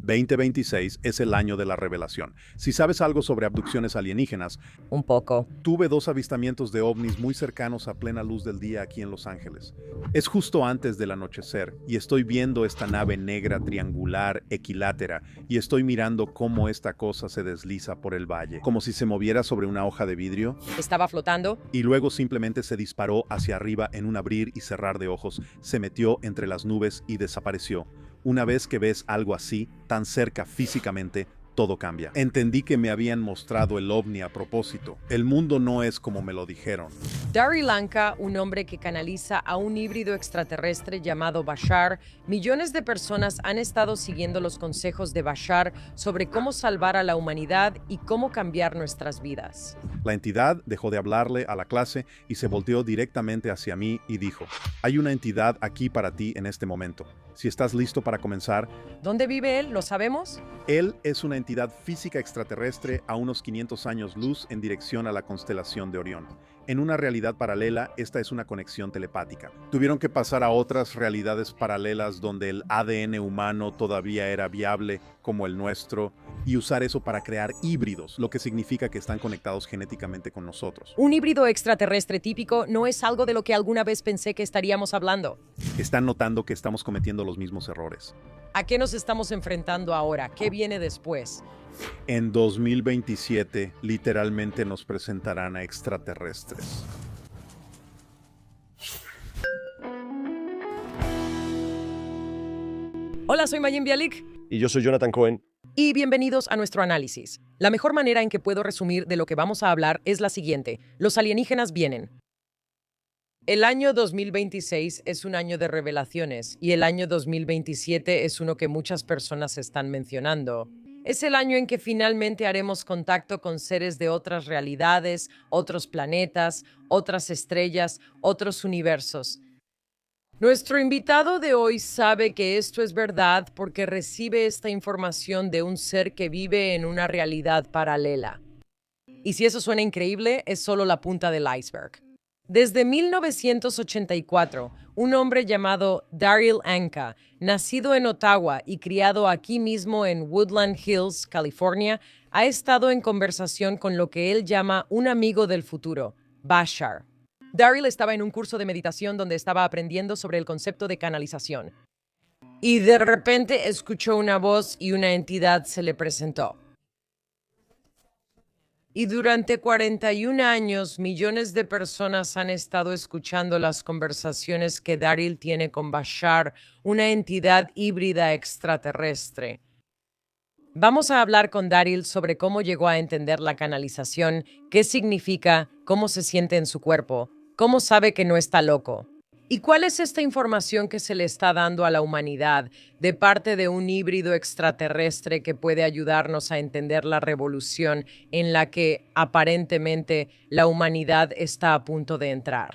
2026 es el año de la revelación. Si sabes algo sobre abducciones alienígenas, Un poco. tuve 2 avistamientos de ovnis muy cercanos a plena luz del día aquí en Los Ángeles. Es justo antes del anochecer y estoy viendo esta nave negra triangular equilátera y estoy mirando cómo esta cosa se desliza por el valle, como si se moviera sobre una hoja de vidrio, ¿Estaba flotando? y luego simplemente se disparó hacia arriba en un abrir y cerrar de ojos, se metió entre las nubes y desapareció. Una vez que ves algo así, tan cerca físicamente, todo cambia. Entendí que me habían mostrado el ovni a propósito. El mundo no es como me lo dijeron. Daryl Anka, un hombre que canaliza a un híbrido extraterrestre llamado Bashar. Millones de personas han estado siguiendo los consejos de Bashar sobre cómo salvar a la humanidad y cómo cambiar nuestras vidas. La entidad dejó de hablarle a la clase y se volteó directamente hacia mí y dijo: hay una entidad aquí para ti en este momento. Si estás listo para comenzar. ¿Dónde vive él? ¿Lo sabemos? Él es una entidad física extraterrestre a unos 500 años luz en dirección a la constelación de Orión. En una realidad paralela, esta es una conexión telepática. Tuvieron que pasar a otras realidades paralelas donde el ADN humano todavía era viable, como el nuestro, y usar eso para crear híbridos, lo que significa que están conectados genéticamente con nosotros. Un híbrido extraterrestre típico no es algo de lo que alguna vez pensé que estaríamos hablando. Están notando que estamos cometiendo los mismos errores. ¿A qué nos estamos enfrentando ahora? ¿Qué viene después? En 2027, literalmente nos presentarán a extraterrestres. Hola, soy Mayim Bialik. Y yo soy Jonathan Cohen. Y bienvenidos a nuestro análisis. La mejor manera en que puedo resumir de lo que vamos a hablar es la siguiente. Los alienígenas vienen. El año 2026 es un año de revelaciones y el año 2027 es uno que muchas personas están mencionando. Es el año en que finalmente haremos contacto con seres de otras realidades, otros planetas, otras estrellas, otros universos. Nuestro invitado de hoy sabe que esto es verdad porque recibe esta información de un ser que vive en una realidad paralela. Y si eso suena increíble, es solo la punta del iceberg. Desde 1984, un hombre llamado Daryl Anka, nacido en Ottawa y criado aquí mismo en Woodland Hills, California, ha estado en conversación con lo que él llama un amigo del futuro, Bashar. Daryl estaba en un curso de meditación donde estaba aprendiendo sobre el concepto de canalización. Y de repente escuchó una voz y una entidad se le presentó. Y durante 41 años, millones de personas han estado escuchando las conversaciones que Daryl tiene con Bashar, una entidad híbrida extraterrestre. Vamos a hablar con Daryl sobre cómo llegó a entender la canalización, qué significa, cómo se siente en su cuerpo, cómo sabe que no está loco. ¿Y cuál es esta información que se le está dando a la humanidad de parte de un híbrido extraterrestre que puede ayudarnos a entender la revolución en la que aparentemente la humanidad está a punto de entrar?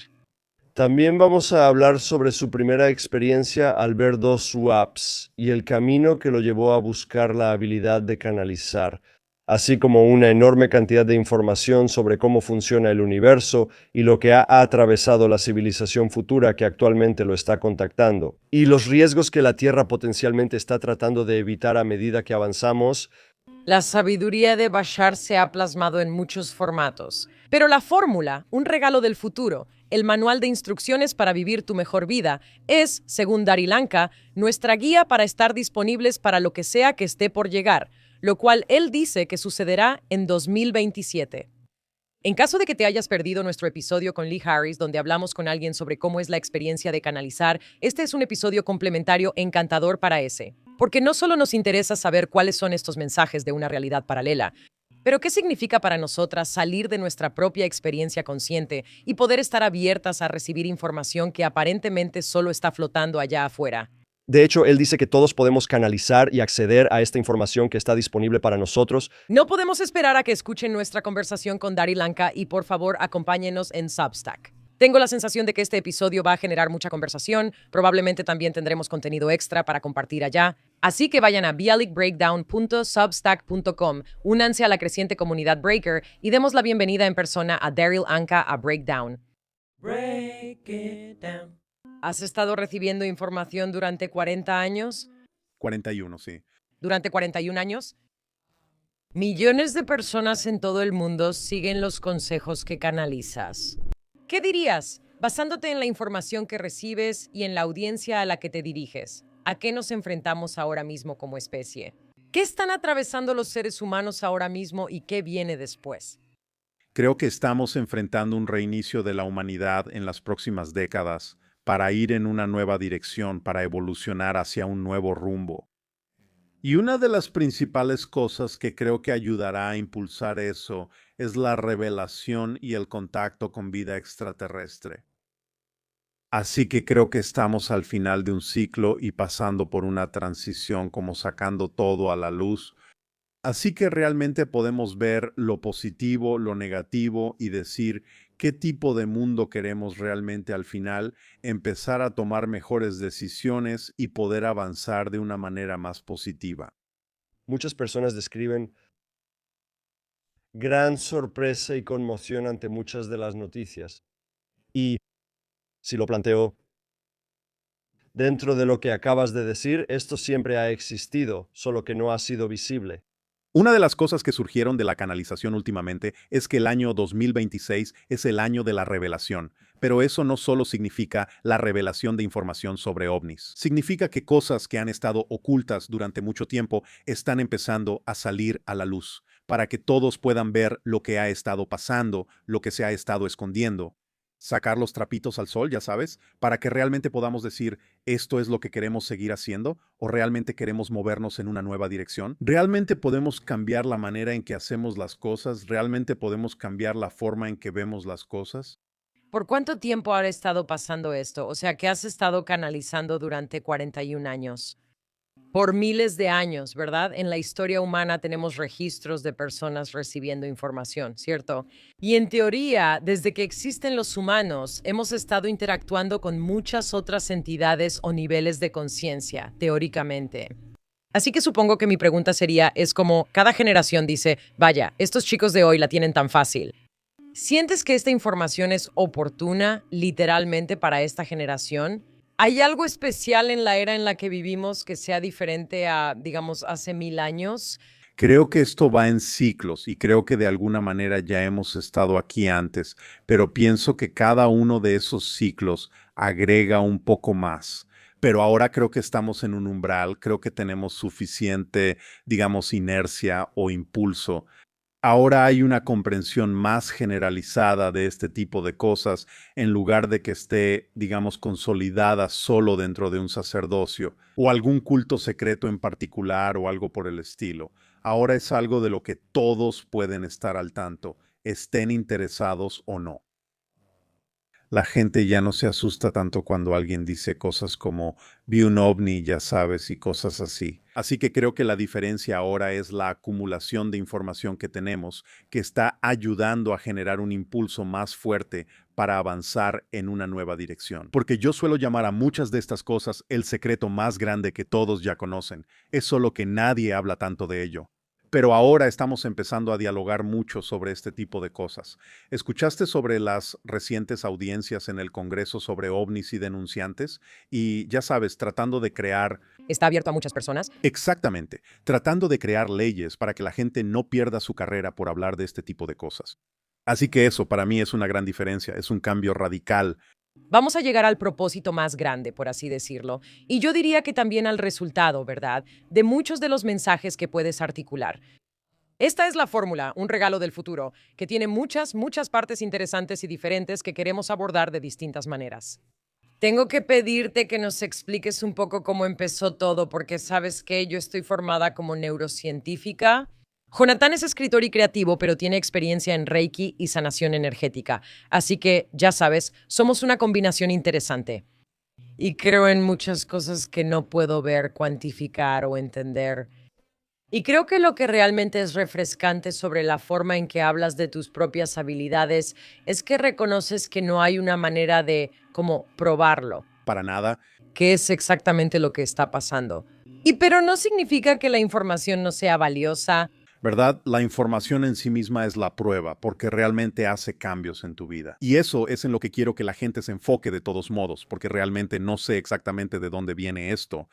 También vamos a hablar sobre su primera experiencia al ver dos swaps y el camino que lo llevó a buscar la habilidad de canalizar, así como una enorme cantidad de información sobre cómo funciona el universo y lo que ha atravesado la civilización futura que actualmente lo está contactando, y los riesgos que la Tierra potencialmente está tratando de evitar a medida que avanzamos. La sabiduría de Bashar se ha plasmado en muchos formatos, pero la fórmula, un regalo del futuro, el manual de instrucciones para vivir tu mejor vida, es, según Daryl Anka, nuestra guía para estar disponibles para lo que sea que esté por llegar, lo cual él dice que sucederá en 2027. En caso de que te hayas perdido nuestro episodio con Lee Harris, donde hablamos con alguien sobre cómo es la experiencia de canalizar, este es un episodio complementario encantador para ese. Porque no solo nos interesa saber cuáles son estos mensajes de una realidad paralela, pero qué significa para nosotras salir de nuestra propia experiencia consciente y poder estar abiertas a recibir información que aparentemente solo está flotando allá afuera. De hecho, él dice que todos podemos canalizar y acceder a esta información que está disponible para nosotros. No podemos esperar a que escuchen nuestra conversación con Daryl Anka y por favor acompáñenos en Substack. Tengo la sensación de que este episodio va a generar mucha conversación, probablemente también tendremos contenido extra para compartir allá. Así que vayan a bialikbreakdown.substack.com, únanse a la creciente comunidad Breaker y demos la bienvenida en persona a Daryl Anka a Breakdown. Break it down. ¿Has estado recibiendo información durante 40 años? 41, sí. durante 41 años. Millones de personas en todo el mundo siguen los consejos que canalizas. ¿Qué dirías, basándote en la información que recibes y en la audiencia a la que te diriges? ¿A qué nos enfrentamos ahora mismo como especie? ¿Qué están atravesando los seres humanos ahora mismo y qué viene después? Creo que estamos enfrentando un reinicio de la humanidad en las próximas décadas para ir en una nueva dirección, para evolucionar hacia un nuevo rumbo. Y una de las principales cosas que creo que ayudará a impulsar eso es la revelación y el contacto con vida extraterrestre. Así que creo que estamos al final de un ciclo y pasando por una transición, como sacando todo a la luz. Así que realmente podemos ver lo positivo, lo negativo y decir qué tipo de mundo queremos realmente al final, empezar a tomar mejores decisiones y poder avanzar de una manera más positiva. Muchas personas describen gran sorpresa y conmoción ante muchas de las noticias. Y si lo planteo dentro de lo que acabas de decir, esto siempre ha existido, solo que no ha sido visible. Una de las cosas que surgieron de la canalización últimamente es que el año 2026 es el año de la revelación, pero eso no solo significa la revelación de información sobre ovnis. Significa que cosas que han estado ocultas durante mucho tiempo están empezando a salir a la luz, para que todos puedan ver lo que ha estado pasando, lo que se ha estado escondiendo. Sacar los trapitos al sol, ya sabes, para que realmente podamos decir, ¿esto es lo que queremos seguir haciendo? ¿O realmente queremos movernos en una nueva dirección? ¿Realmente podemos cambiar la manera en que hacemos las cosas? ¿Realmente podemos cambiar la forma en que vemos las cosas? ¿Por cuánto tiempo ha estado pasando esto? O sea, ¿qué has estado canalizando durante 41 años? Por miles de años, ¿verdad? En la historia humana tenemos registros de personas recibiendo información, ¿cierto? Y en teoría, desde que existen los humanos, hemos estado interactuando con muchas otras entidades o niveles de conciencia, teóricamente. Así que supongo que mi pregunta sería, es como cada generación dice, vaya, estos chicos de hoy la tienen tan fácil. ¿Sientes que esta información es oportuna, literalmente, para esta generación? ¿Hay algo especial en la era en la que vivimos que sea diferente a, digamos, hace 1000 años? Creo que esto va en ciclos y creo que de alguna manera ya hemos estado aquí antes, pero pienso que cada uno de esos ciclos agrega un poco más. Pero ahora creo que estamos en un umbral, creo que tenemos suficiente, digamos, inercia o impulso. Ahora hay una comprensión más generalizada de este tipo de cosas en lugar de que esté, digamos, consolidada solo dentro de un sacerdocio o algún culto secreto en particular o algo por el estilo. Ahora es algo de lo que todos pueden estar al tanto, estén interesados o no. La gente ya no se asusta tanto cuando alguien dice cosas como vi un ovni, ya sabes, y cosas así. Así que creo que la diferencia ahora es la acumulación de información que tenemos, que está ayudando a generar un impulso más fuerte para avanzar en una nueva dirección. Porque yo suelo llamar a muchas de estas cosas el secreto más grande que todos ya conocen. Es solo que nadie habla tanto de ello. Pero ahora estamos empezando a dialogar mucho sobre este tipo de cosas. ¿Escuchaste sobre las recientes audiencias en el Congreso sobre ovnis y denunciantes? Y ya sabes, tratando de crear, ¿Está abierto a muchas personas? exactamente, tratando de crear leyes para que la gente no pierda su carrera por hablar de este tipo de cosas. Así que eso para mí es una gran diferencia, es un cambio radical. Vamos a llegar al propósito más grande, por así decirlo, y yo diría que también al resultado, ¿verdad?, de muchos de los mensajes que puedes articular. Esta es la fórmula, un regalo del futuro, que tiene muchas, muchas partes interesantes y diferentes que queremos abordar de distintas maneras. Tengo que pedirte que nos expliques un poco cómo empezó todo, porque sabes que yo estoy formada como neurocientífica. Jonathan es escritor y creativo, pero tiene experiencia en Reiki y sanación energética. Así que, ya sabes, somos una combinación interesante. Y creo en muchas cosas que no puedo ver, cuantificar o entender. Y creo que lo que realmente es refrescante sobre la forma en que hablas de tus propias habilidades es que reconoces que no hay una manera de, como, probarlo, Para nada. que es exactamente lo que está pasando. Y pero no significa que la información no sea valiosa. ¿Verdad? La información en sí misma es la prueba, porque realmente hace cambios en tu vida. Y eso es en lo que quiero que la gente se enfoque de todos modos, porque realmente no sé exactamente de dónde viene esto.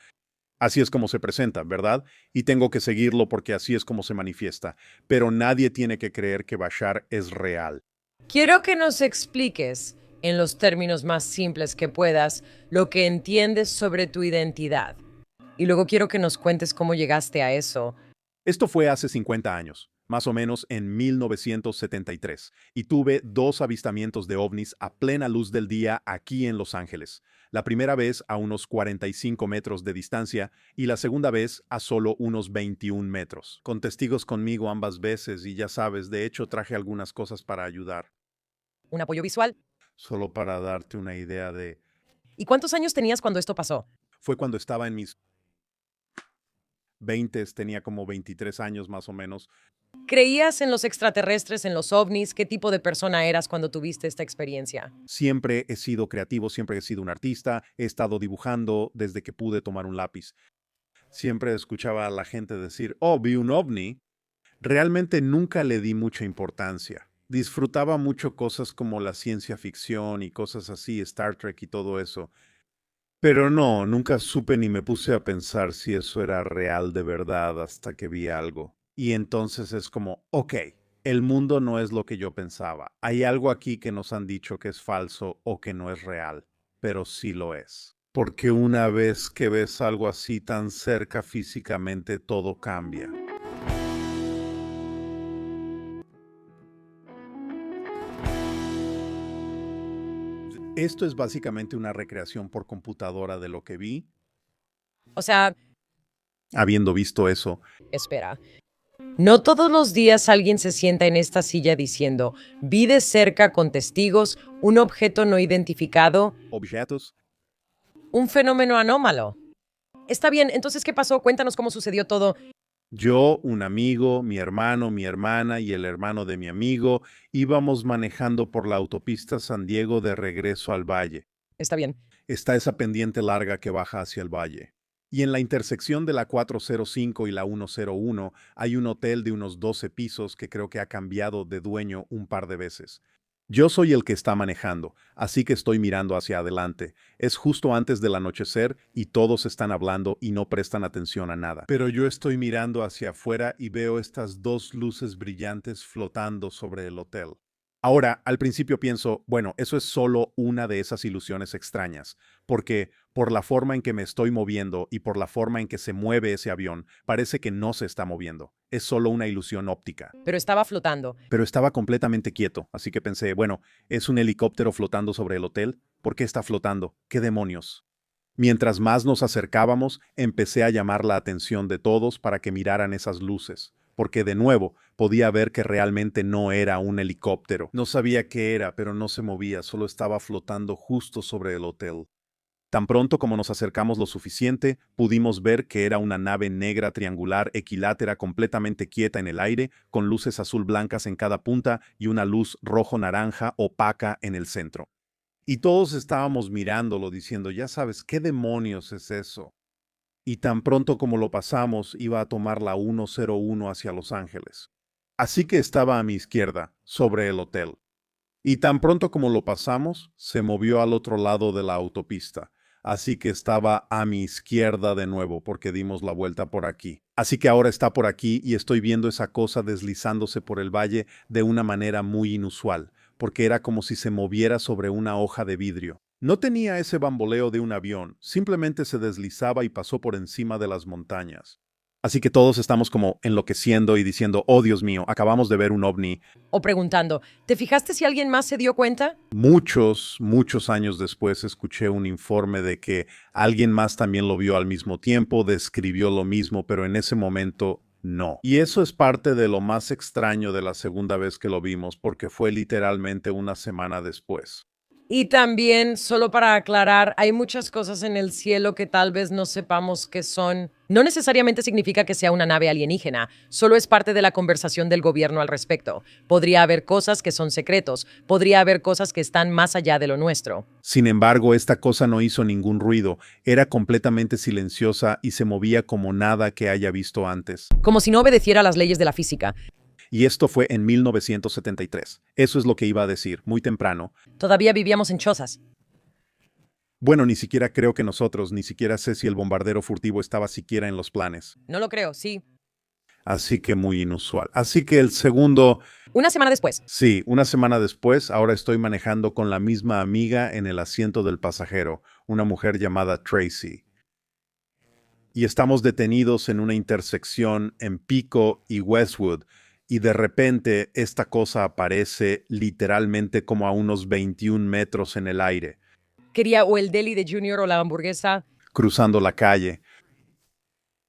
Así es como se presenta, ¿verdad? Y tengo que seguirlo porque así es como se manifiesta. Pero nadie tiene que creer que Bashar es real. Quiero que nos expliques, en los términos más simples que puedas, lo que entiendes sobre tu identidad. Y luego quiero que nos cuentes cómo llegaste a eso. Esto fue hace 50 años, más o menos en 1973, y tuve 2 avistamientos de ovnis a plena luz del día aquí en Los Ángeles. La primera vez a unos 45 metros de distancia y la segunda vez a solo unos 21 metros. Con testigos conmigo ambas veces y ya sabes, de hecho traje algunas cosas para ayudar. ¿Un apoyo visual? Solo para darte una idea de... ¿Y cuántos años tenías cuando esto pasó? Fue cuando estaba en mis 20, tenía como 23 años más o menos. ¿Creías en los extraterrestres, en los ovnis? ¿Qué tipo de persona eras cuando tuviste esta experiencia? Siempre he sido creativo, siempre he sido un artista, he estado dibujando desde que pude tomar un lápiz. Siempre escuchaba a la gente decir, oh, vi un ovni. Realmente nunca le di mucha importancia. Disfrutaba mucho cosas como la ciencia ficción y cosas así, Star Trek y todo eso. Pero no, nunca supe ni me puse a pensar si eso era real de verdad hasta que vi algo. Y entonces es como, ok, el mundo no es lo que yo pensaba. Hay algo aquí que nos han dicho que es falso o que no es real, pero sí lo es. Porque una vez que ves algo así tan cerca físicamente, todo cambia. Esto es básicamente una recreación por computadora de lo que vi. O sea, Habiendo visto eso, espera. No todos los días alguien se sienta en esta silla diciendo, vi de cerca con testigos un objeto no identificado, objetos. un fenómeno anómalo. Está bien, entonces, ¿qué pasó? Cuéntanos cómo sucedió todo. Yo, un amigo, mi hermano, mi hermana y el hermano de mi amigo íbamos manejando por la autopista San Diego de regreso al valle. Está bien. Está esa pendiente larga que baja hacia el valle. Y en la intersección de la 405 y la 101 hay un hotel de unos 12 pisos que creo que ha cambiado de dueño un par de veces. Yo soy el que está manejando, así que estoy mirando hacia adelante. Es justo antes del anochecer y todos están hablando y no prestan atención a nada. Pero yo estoy mirando hacia afuera y veo estas 2 luces brillantes flotando sobre el hotel. Ahora, al principio pienso, bueno, eso es solo una de esas ilusiones extrañas, porque por la forma en que me estoy moviendo y por la forma en que se mueve ese avión, parece que no se está moviendo. Es solo una ilusión óptica. Pero estaba flotando. Pero estaba completamente quieto, así que pensé, bueno, ¿es un helicóptero flotando sobre el hotel? ¿Por qué está flotando? ¿Qué demonios? Mientras más nos acercábamos, empecé a llamar la atención de todos para que miraran esas luces, porque de nuevo podía ver que realmente no era un helicóptero. No sabía qué era, pero no se movía, solo estaba flotando justo sobre el hotel. Tan pronto como nos acercamos lo suficiente, pudimos ver que era una nave negra triangular equilátera completamente quieta en el aire, con luces azul blancas en cada punta y una luz rojo-naranja opaca en el centro. Y todos estábamos mirándolo diciendo, ya sabes, ¿qué demonios es eso? Y tan pronto como lo pasamos, iba a tomar la 101 hacia Los Ángeles. Así que estaba a mi izquierda, sobre el hotel. Y tan pronto como lo pasamos, se movió al otro lado de la autopista. Así que estaba a mi izquierda de nuevo porque dimos la vuelta por aquí. Así que ahora está por aquí y estoy viendo esa cosa deslizándose por el valle de una manera muy inusual, porque era como si se moviera sobre una hoja de vidrio. No tenía ese bamboleo de un avión, simplemente se deslizaba y pasó por encima de las montañas. Así que todos estamos como enloqueciendo y diciendo, oh Dios mío, acabamos de ver un ovni. O preguntando, ¿te fijaste si alguien más se dio cuenta? Muchos años después escuché un informe de que alguien más también lo vio al mismo tiempo, describió lo mismo, pero en ese momento no. Y eso es parte de lo más extraño de la segunda vez que lo vimos, porque fue literalmente una semana después. Y también, solo para aclarar, hay muchas cosas en el cielo que tal vez no sepamos qué son. No necesariamente significa que sea una nave alienígena, solo es parte de la conversación del gobierno al respecto. Podría haber cosas que son secretos, podría haber cosas que están más allá de lo nuestro. Sin embargo, esta cosa no hizo ningún ruido, era completamente silenciosa y se movía como nada que haya visto antes. Como si no obedeciera a las leyes de la física. Y esto fue en 1973. Eso es lo que iba a decir, muy temprano. Todavía vivíamos en chozas. Bueno, ni siquiera creo que nosotros, ni siquiera sé si el bombardero furtivo estaba siquiera en los planes. No lo creo, sí. Así que muy inusual. Así que el segundo, Una semana después. sí, una semana después, ahora estoy manejando con la misma amiga en el asiento del pasajero, una mujer llamada Tracy. Y estamos detenidos en una intersección en Pico y Westwood, y de repente esta cosa aparece literalmente como a unos 21 metros en el aire, Quería o el deli de Junior o la hamburguesa. cruzando la calle.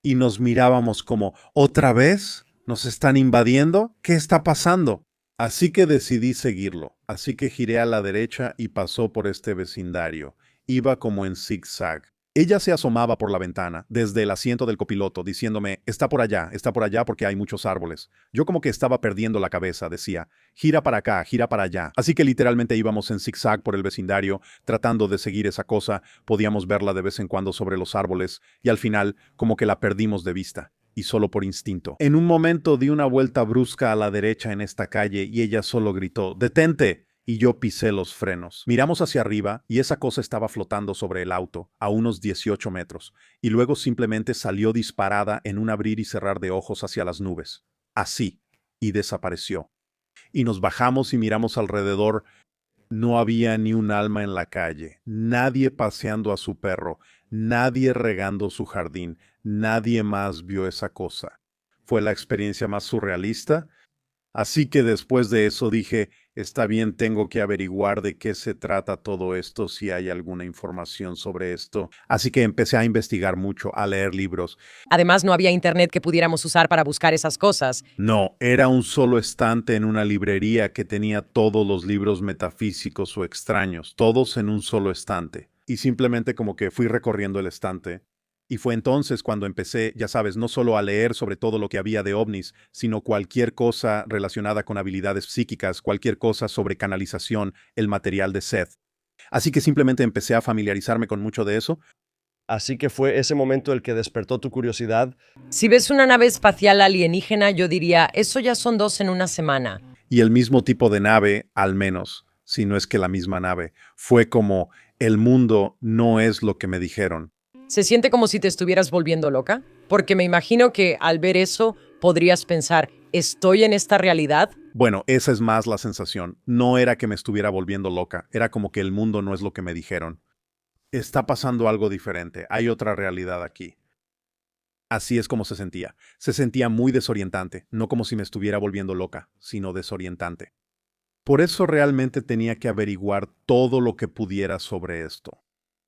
Y nos mirábamos como, ¿otra vez? ¿Nos están invadiendo? ¿Qué está pasando? Así que decidí seguirlo. Así que giré a la derecha y pasó por este vecindario. Iba como en zigzag. Ella se asomaba por la ventana, desde el asiento del copiloto, diciéndome, está por allá porque hay muchos árboles. Yo como que estaba perdiendo la cabeza, decía, gira para acá, gira para allá. Así que literalmente íbamos en zigzag por el vecindario, tratando de seguir esa cosa, podíamos verla de vez en cuando sobre los árboles, y al final como que la perdimos de vista. Y solo por instinto. En un momento di una vuelta brusca a la derecha en esta calle y ella solo gritó, ¡detente! Y yo pisé los frenos. Miramos hacia arriba y esa cosa estaba flotando sobre el auto, a unos 18 metros, y luego simplemente salió disparada en un abrir y cerrar de ojos hacia las nubes. Así, y desapareció. Y nos bajamos y miramos alrededor. No había ni un alma en la calle, nadie paseando a su perro, nadie regando su jardín, nadie más vio esa cosa. Fue la experiencia más surrealista. Así que después de eso dije, está bien, tengo que averiguar de qué se trata todo esto, si hay alguna información sobre esto. Así que empecé a investigar mucho, a leer libros. Además, no había internet que pudiéramos usar para buscar esas cosas. No, era un solo estante en una librería que tenía todos los libros metafísicos o extraños, todos en un solo estante. Y simplemente como que fui recorriendo el estante. Y fue entonces cuando empecé, ya sabes, no solo a leer sobre todo lo que había de ovnis, sino cualquier cosa relacionada con habilidades psíquicas, cualquier cosa sobre canalización, el material de Seth. Así que simplemente empecé a familiarizarme con mucho de eso. Así que fue ese momento el que despertó tu curiosidad. Si ves una nave espacial alienígena, yo diría, eso ya son dos en una semana. Y el mismo tipo de nave, al menos, si no es que la misma nave, fue como, el mundo no es lo que me dijeron. ¿Se siente como si te estuvieras volviendo loca? Porque me imagino que al ver eso podrías pensar, ¿estoy en esta realidad? Bueno, esa es más la sensación. No era que me estuviera volviendo loca, era como que el mundo no es lo que me dijeron. Está pasando algo diferente, hay otra realidad aquí. Así es como se sentía. Se sentía muy desorientante, no como si me estuviera volviendo loca, sino desorientante. Por eso realmente tenía que averiguar todo lo que pudiera sobre esto.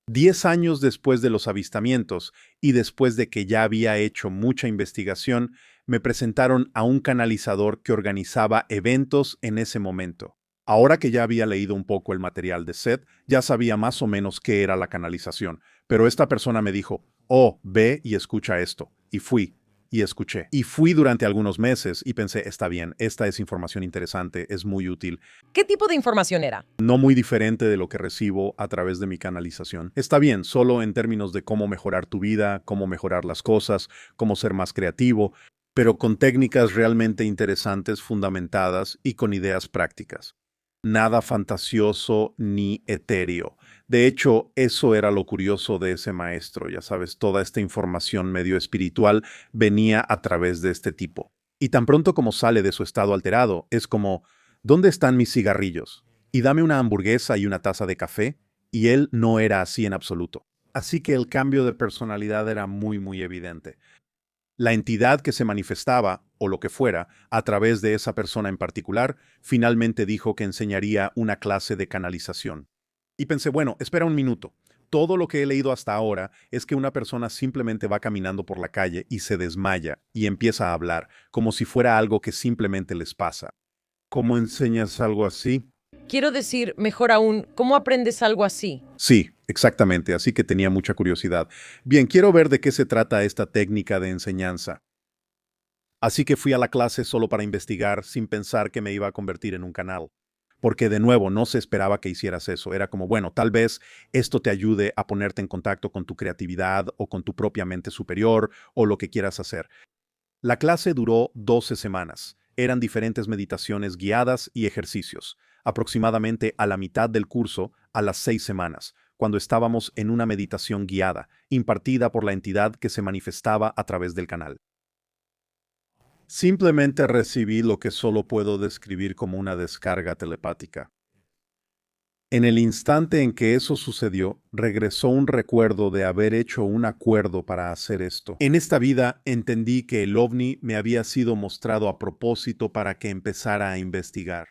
10 años después de los avistamientos y después de que ya había hecho mucha investigación, me presentaron a un canalizador que organizaba eventos en ese momento. Ahora que ya había leído un poco el material de Seth, ya sabía más o menos qué era la canalización, pero esta persona me dijo, oh, ve y escucha esto. Y fui. Y escuché. Y fui durante algunos meses y pensé, está bien, esta es información interesante, es muy útil. ¿Qué tipo de información era? No muy diferente de lo que recibo a través de mi canalización. Está bien, solo en términos de cómo mejorar tu vida, cómo mejorar las cosas, cómo ser más creativo, pero con técnicas realmente interesantes, fundamentadas y con ideas prácticas. Nada fantasioso ni etéreo. De hecho, eso era lo curioso de ese maestro, ya sabes, toda esta información medio espiritual venía a través de este tipo. Y tan pronto como sale de su estado alterado, es como, ¿dónde están mis cigarrillos? Y dame una hamburguesa y una taza de café, y él no era así en absoluto. Así que el cambio de personalidad era muy evidente. La entidad que se manifestaba, o lo que fuera, a través de esa persona en particular, finalmente dijo que enseñaría una clase de canalización. Y pensé, bueno, espera un minuto. Todo lo que he leído hasta ahora es que una persona simplemente va caminando por la calle y se desmaya y empieza a hablar, como si fuera algo que simplemente les pasa. ¿Cómo enseñas algo así? Quiero decir, mejor aún, ¿cómo aprendes algo así? Sí, exactamente, así que tenía mucha curiosidad. Bien, quiero ver de qué se trata esta técnica de enseñanza. Así que fui a la clase solo para investigar, sin pensar que me iba a convertir en un canal. Porque de nuevo, no se esperaba que hicieras eso. Era como, bueno, tal vez esto te ayude a ponerte en contacto con tu creatividad o con tu propia mente superior o lo que quieras hacer. La clase duró 12 semanas. Eran diferentes meditaciones guiadas y ejercicios, aproximadamente a la mitad del curso, a las 6 semanas, cuando estábamos en una meditación guiada, impartida por la entidad que se manifestaba a través del canal. Simplemente recibí lo que solo puedo describir como una descarga telepática. En el instante en que eso sucedió, regresó un recuerdo de haber hecho un acuerdo para hacer esto. En esta vida entendí que el ovni me había sido mostrado a propósito para que empezara a investigar.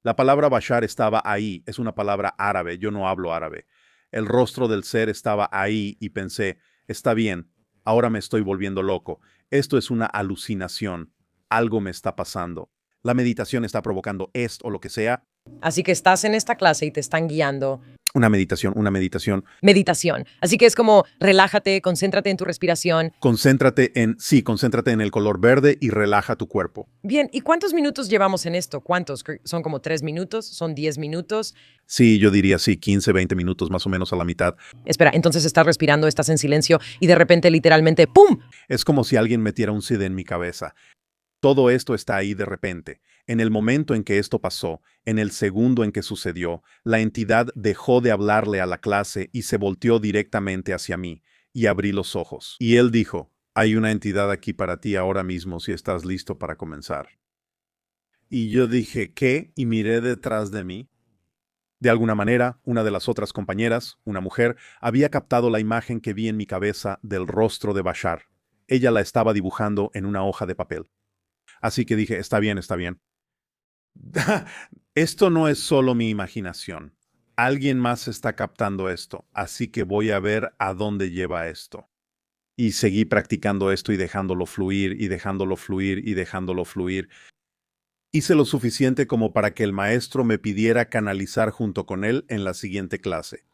La palabra Bashar estaba ahí, es una palabra árabe, yo no hablo árabe. El rostro del ser estaba ahí y pensé, está bien, ahora me estoy volviendo loco. Esto es una alucinación, algo me está pasando. La meditación está provocando esto o lo que sea. Así que estás en esta clase y te están guiando. Una meditación. Meditación. Así que es como relájate, concéntrate en tu respiración. Concéntrate en el color verde y relaja tu cuerpo. Bien, ¿y cuántos minutos llevamos en esto? ¿Cuántos? ¿Son como 3 minutos? ¿Son 10 minutos? Sí, yo diría sí, 15, 20 minutos más o menos a la mitad. Espera, entonces estás respirando, estás en silencio y de repente literalmente ¡pum! Es como si alguien metiera un CD en mi cabeza. Todo esto está ahí de repente. En el momento en que esto pasó, en el segundo en que sucedió, la entidad dejó de hablarle a la clase y se volteó directamente hacia mí, y abrí los ojos. Y él dijo, hay una entidad aquí para ti ahora mismo si estás listo para comenzar. Y yo dije, ¿qué? Y miré detrás de mí. De alguna manera, una de las otras compañeras, una mujer, había captado la imagen que vi en mi cabeza del rostro de Bashar. Ella la estaba dibujando en una hoja de papel. Así que dije, está bien, está bien. Esto no es solo mi imaginación. Alguien más está captando esto, así que voy a ver a dónde lleva esto. Y seguí practicando esto y dejándolo fluir, y dejándolo fluir, y dejándolo fluir. Hice lo suficiente como para que el maestro me pidiera canalizar junto con él en la siguiente clase.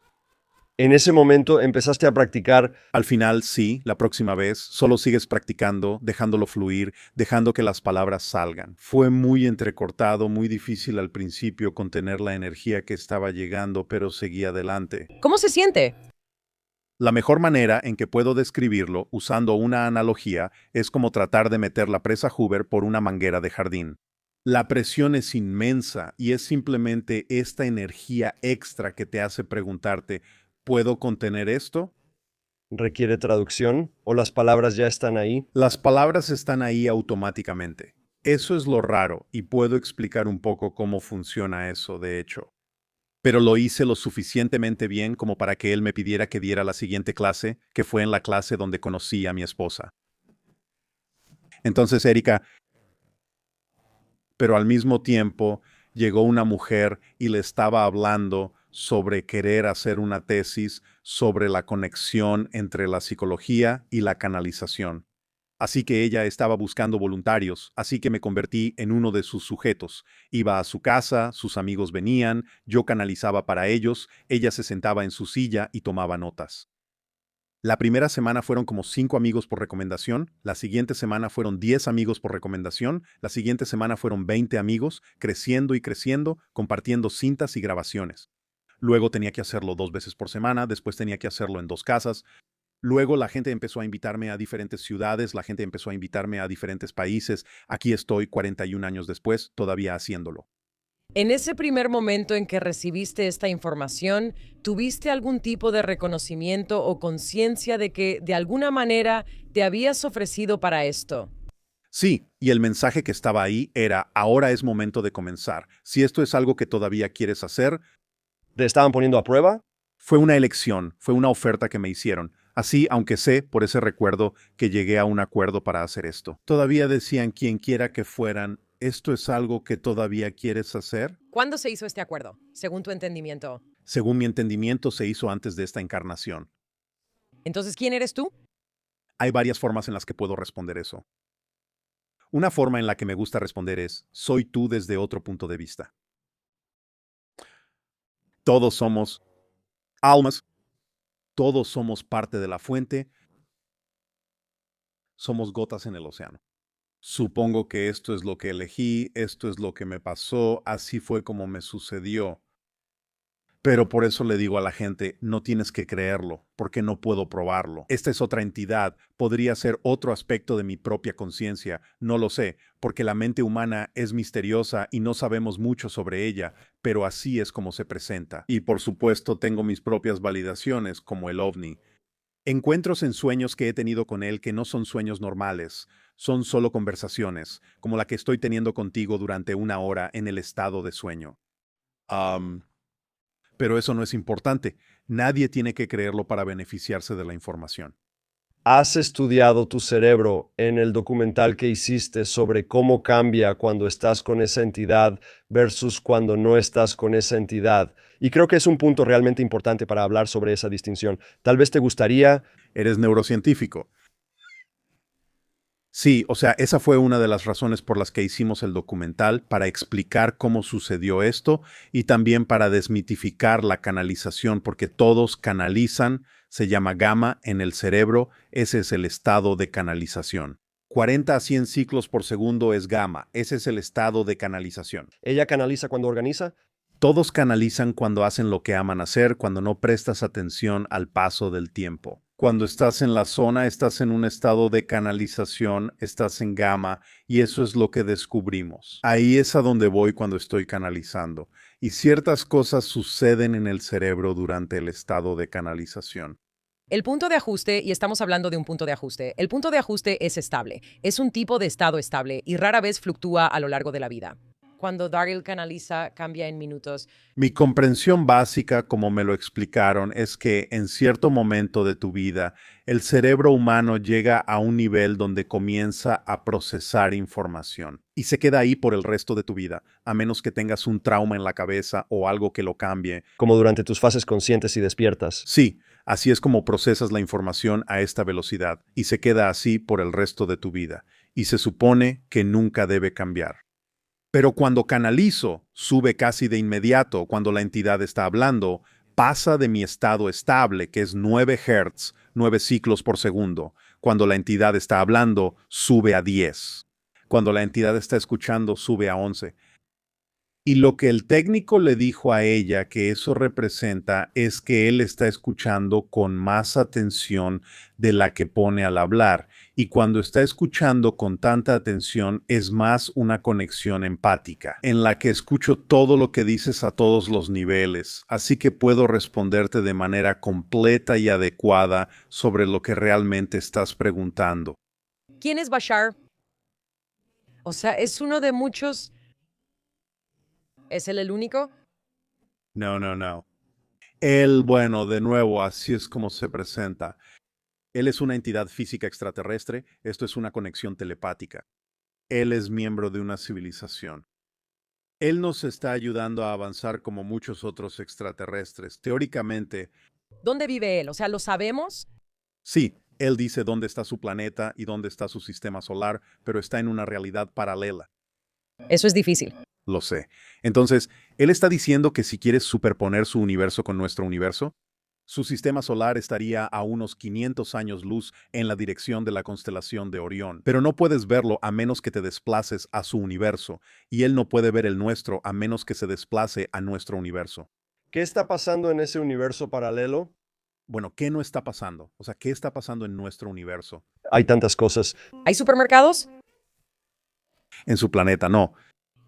En ese momento empezaste a practicar. Al final, sí, la próxima vez, solo sigues practicando, dejándolo fluir, dejando que las palabras salgan. Fue muy entrecortado, muy difícil al principio contener la energía que estaba llegando, pero seguí adelante. ¿Cómo se siente? La mejor manera en que puedo describirlo, usando una analogía, es como tratar de meter la presa Hoover por una manguera de jardín. La presión es inmensa y es simplemente esta energía extra que te hace preguntarte, ¿puedo contener esto? ¿Requiere traducción? ¿O las palabras ya están ahí? Las palabras están ahí automáticamente. Eso es lo raro y puedo explicar un poco cómo funciona eso, de hecho. Pero lo hice lo suficientemente bien como para que él me pidiera que diera la siguiente clase, que fue en la clase donde conocí a mi esposa. Entonces, Erika, pero al mismo tiempo llegó una mujer y le estaba hablando sobre querer hacer una tesis sobre la conexión entre la psicología y la canalización. Así que ella estaba buscando voluntarios, así que me convertí en uno de sus sujetos. Iba a su casa, sus amigos venían, yo canalizaba para ellos, ella se sentaba en su silla y tomaba notas. La primera semana fueron como 5 amigos por recomendación, la siguiente semana fueron 10 amigos por recomendación, la siguiente semana fueron 20 amigos, creciendo y creciendo, compartiendo cintas y grabaciones. Luego tenía que hacerlo 2 veces por semana, después tenía que hacerlo en 2 casas. Luego la gente empezó a invitarme a diferentes ciudades, la gente empezó a invitarme a diferentes países. Aquí estoy 41 años después, todavía haciéndolo. En ese primer momento en que recibiste esta información, ¿tuviste algún tipo de reconocimiento o conciencia de que de alguna manera te habías ofrecido para esto? Sí, y el mensaje que estaba ahí era, ahora es momento de comenzar. Si esto es algo que todavía quieres hacer, ¿Te estaban poniendo a prueba? fue una elección, fue una oferta que me hicieron. Así, aunque sé por ese recuerdo que llegué a un acuerdo para hacer esto. Todavía decían quien quiera que fueran, ¿esto es algo que todavía quieres hacer? ¿Cuándo se hizo este acuerdo, según tu entendimiento? Según mi entendimiento, se hizo antes de esta encarnación. Entonces, ¿quién eres tú? Hay varias formas en las que puedo responder eso. Una forma en la que me gusta responder es, soy tú desde otro punto de vista. Todos somos almas, todos somos parte de la fuente, somos gotas en el océano. Supongo que esto es lo que elegí, esto es lo que me pasó, así fue como me sucedió. Pero por eso le digo a la gente, no tienes que creerlo, porque no puedo probarlo. Esta es otra entidad, podría ser otro aspecto de mi propia conciencia, no lo sé, porque la mente humana es misteriosa y no sabemos mucho sobre ella, pero así es como se presenta. Y por supuesto tengo mis propias validaciones, como el ovni. Encuentros en sueños que he tenido con él que no son sueños normales, son solo conversaciones, como la que estoy teniendo contigo durante una hora en el estado de sueño. Am, pero eso no es importante. Nadie tiene que creerlo para beneficiarse de la información. ¿Has estudiado tu cerebro en el documental que hiciste sobre cómo cambia cuando estás con esa entidad versus cuando no estás con esa entidad? Y creo que es un punto realmente importante para hablar sobre esa distinción. Tal vez te gustaría... ¿Eres neurocientífico? Sí, o sea, esa fue una de las razones por las que hicimos el documental, para explicar cómo sucedió esto y también para desmitificar la canalización, porque todos canalizan, se llama gamma en el cerebro, ese es el estado de canalización. 40 a 100 ciclos por segundo es gamma, ese es el estado de canalización. ¿Ella canaliza cuando organiza? Todos canalizan cuando hacen lo que aman hacer, cuando no prestas atención al paso del tiempo. Cuando estás en la zona, estás en un estado de canalización, estás en gamma, y eso es lo que descubrimos. Ahí es a donde voy cuando estoy canalizando. Y ciertas cosas suceden en el cerebro durante el estado de canalización. El punto de ajuste, y estamos hablando de un punto de ajuste, el punto de ajuste es estable, es un tipo de estado estable y rara vez fluctúa a lo largo de la vida. Cuando Daryl canaliza, cambia en minutos. Mi comprensión básica, como me lo explicaron, es que en cierto momento de tu vida, el cerebro humano llega a un nivel donde comienza a procesar información y se queda ahí por el resto de tu vida, a menos que tengas un trauma en la cabeza o algo que lo cambie. Como durante tus fases conscientes y despiertas. Sí, así es como procesas la información a esta velocidad y se queda así por el resto de tu vida, y se supone que nunca debe cambiar. Pero cuando canalizo, sube casi de inmediato cuando la entidad está hablando, pasa de mi estado estable, que es 9 Hz, 9 ciclos por segundo. Cuando la entidad está hablando, sube a 10. Cuando la entidad está escuchando, sube a 11. Y lo que el técnico le dijo a ella que eso representa es que él está escuchando con más atención de la que pone al hablar. Y cuando está escuchando con tanta atención es más una conexión empática, en la que escucho todo lo que dices a todos los niveles, así que puedo responderte de manera completa y adecuada sobre lo que realmente estás preguntando. ¿Quién es Bashar? O sea, es uno de muchos. ¿Es él el único? No. Él, bueno, de nuevo, así es como se presenta. Él es una entidad física extraterrestre, esto es una conexión telepática. Él es miembro de una civilización. Él nos está ayudando a avanzar como muchos otros extraterrestres. Teóricamente, ¿Dónde vive él? O sea, ¿lo sabemos? sí, él dice dónde está su planeta y dónde está su sistema solar, pero está en una realidad paralela. Eso es difícil. Lo sé. Entonces, él está diciendo que si quieres superponer su universo con nuestro universo, su sistema solar estaría a unos 500 años luz en la dirección de la constelación de Orión, pero no puedes verlo a menos que te desplaces a su universo, y él no puede ver el nuestro a menos que se desplace a nuestro universo. ¿Qué está pasando en ese universo paralelo? Bueno, ¿qué no está pasando? O sea, ¿qué está pasando en nuestro universo? Hay tantas cosas. ¿Hay supermercados? En su planeta, no.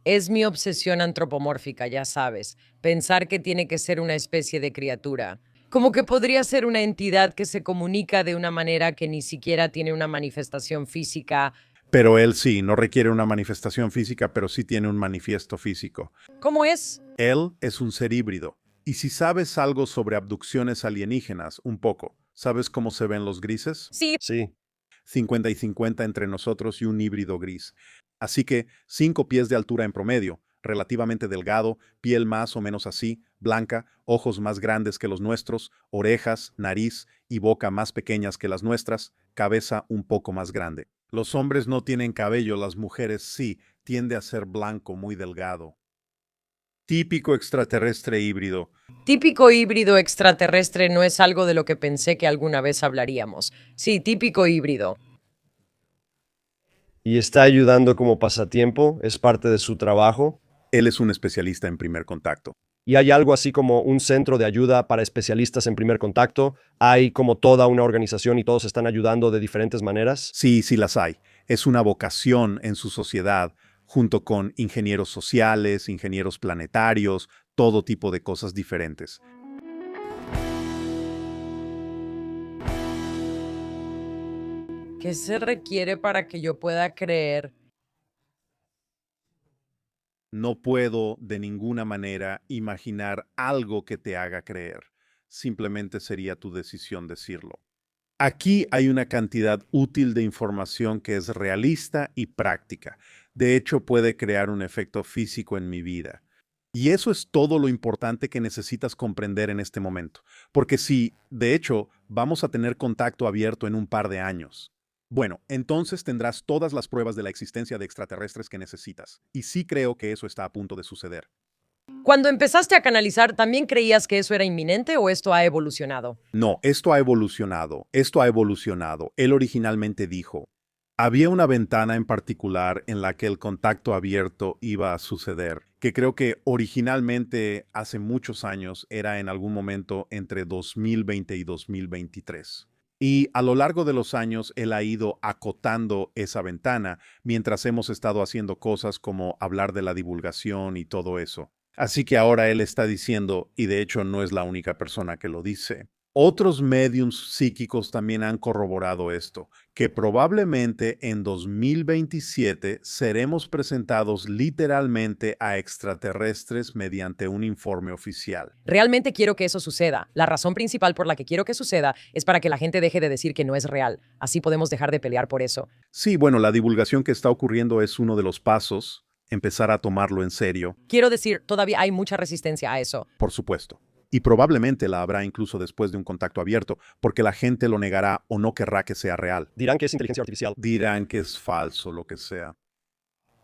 Es mi obsesión antropomórfica, ya sabes. Pensar que tiene que ser una especie de criatura. Como que podría ser una entidad que se comunica de una manera que ni siquiera tiene una manifestación física. Pero él sí, no requiere una manifestación física, pero sí tiene un manifiesto físico. ¿Cómo es? Él es un ser híbrido. Y si sabes algo sobre abducciones alienígenas, un poco, ¿sabes cómo se ven los grises? Sí. Sí. 50 y 50 entre nosotros y un híbrido gris. Así que 5 pies de altura en promedio, relativamente delgado, piel más o menos así, blanca, ojos más grandes que los nuestros, orejas, nariz y boca más pequeñas que las nuestras, cabeza un poco más grande. Los hombres no tienen cabello, las mujeres sí, tiende a ser blanco, muy delgado. Típico extraterrestre híbrido. Típico híbrido extraterrestre no es algo de lo que pensé que alguna vez hablaríamos. Sí, típico híbrido. ¿Y está ayudando como pasatiempo? ¿Es parte de su trabajo? Él es un especialista en primer contacto. ¿Y hay algo así como un centro de ayuda para especialistas en primer contacto? ¿Hay como toda una organización y todos están ayudando de diferentes maneras? Sí, sí las hay. Es una vocación en su sociedad, junto con ingenieros sociales, ingenieros planetarios, todo tipo de cosas diferentes. ¿Qué se requiere para que yo pueda creer? No puedo de ninguna manera imaginar algo que te haga creer. Simplemente sería tu decisión decirlo. Aquí hay una cantidad útil de información que es realista y práctica. De hecho, puede crear un efecto físico en mi vida. Y eso es todo lo importante que necesitas comprender en este momento. Porque si, de hecho, vamos a tener contacto abierto en un par de años, bueno, entonces tendrás todas las pruebas de la existencia de extraterrestres que necesitas. Y sí creo que eso está a punto de suceder. Cuando empezaste a canalizar, ¿también creías que eso era inminente o esto ha evolucionado? No, esto ha evolucionado, esto ha evolucionado. Él originalmente dijo, había una ventana en particular en la que el contacto abierto iba a suceder, que creo que originalmente hace muchos años era en algún momento entre 2020 y 2023. Y a lo largo de los años él ha ido acotando esa ventana mientras hemos estado haciendo cosas como hablar de la divulgación y todo eso. Así que ahora él está diciendo, y de hecho no es la única persona que lo dice, otros médiums psíquicos también han corroborado esto, que probablemente en 2027 seremos presentados literalmente a extraterrestres mediante un informe oficial. Realmente quiero que eso suceda. La razón principal por la que quiero que suceda es para que la gente deje de decir que no es real. Así podemos dejar de pelear por eso. Sí, bueno, la divulgación que está ocurriendo es uno de los pasos, empezar a tomarlo en serio, Quiero decir, todavía hay mucha resistencia a eso. por supuesto. Y probablemente la habrá incluso después de un contacto abierto, porque la gente lo negará o no querrá que sea real. Dirán que es inteligencia artificial. Dirán que es falso, lo que sea.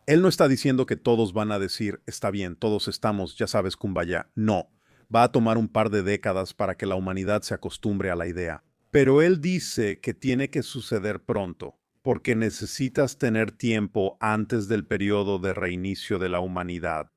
Él no está diciendo que todos van a decir, está bien, todos estamos, ya sabes, kumbaya. No, va a tomar un par de décadas para que la humanidad se acostumbre a la idea. Pero él dice que tiene que suceder pronto, porque necesitas tener tiempo antes del periodo de reinicio de la humanidad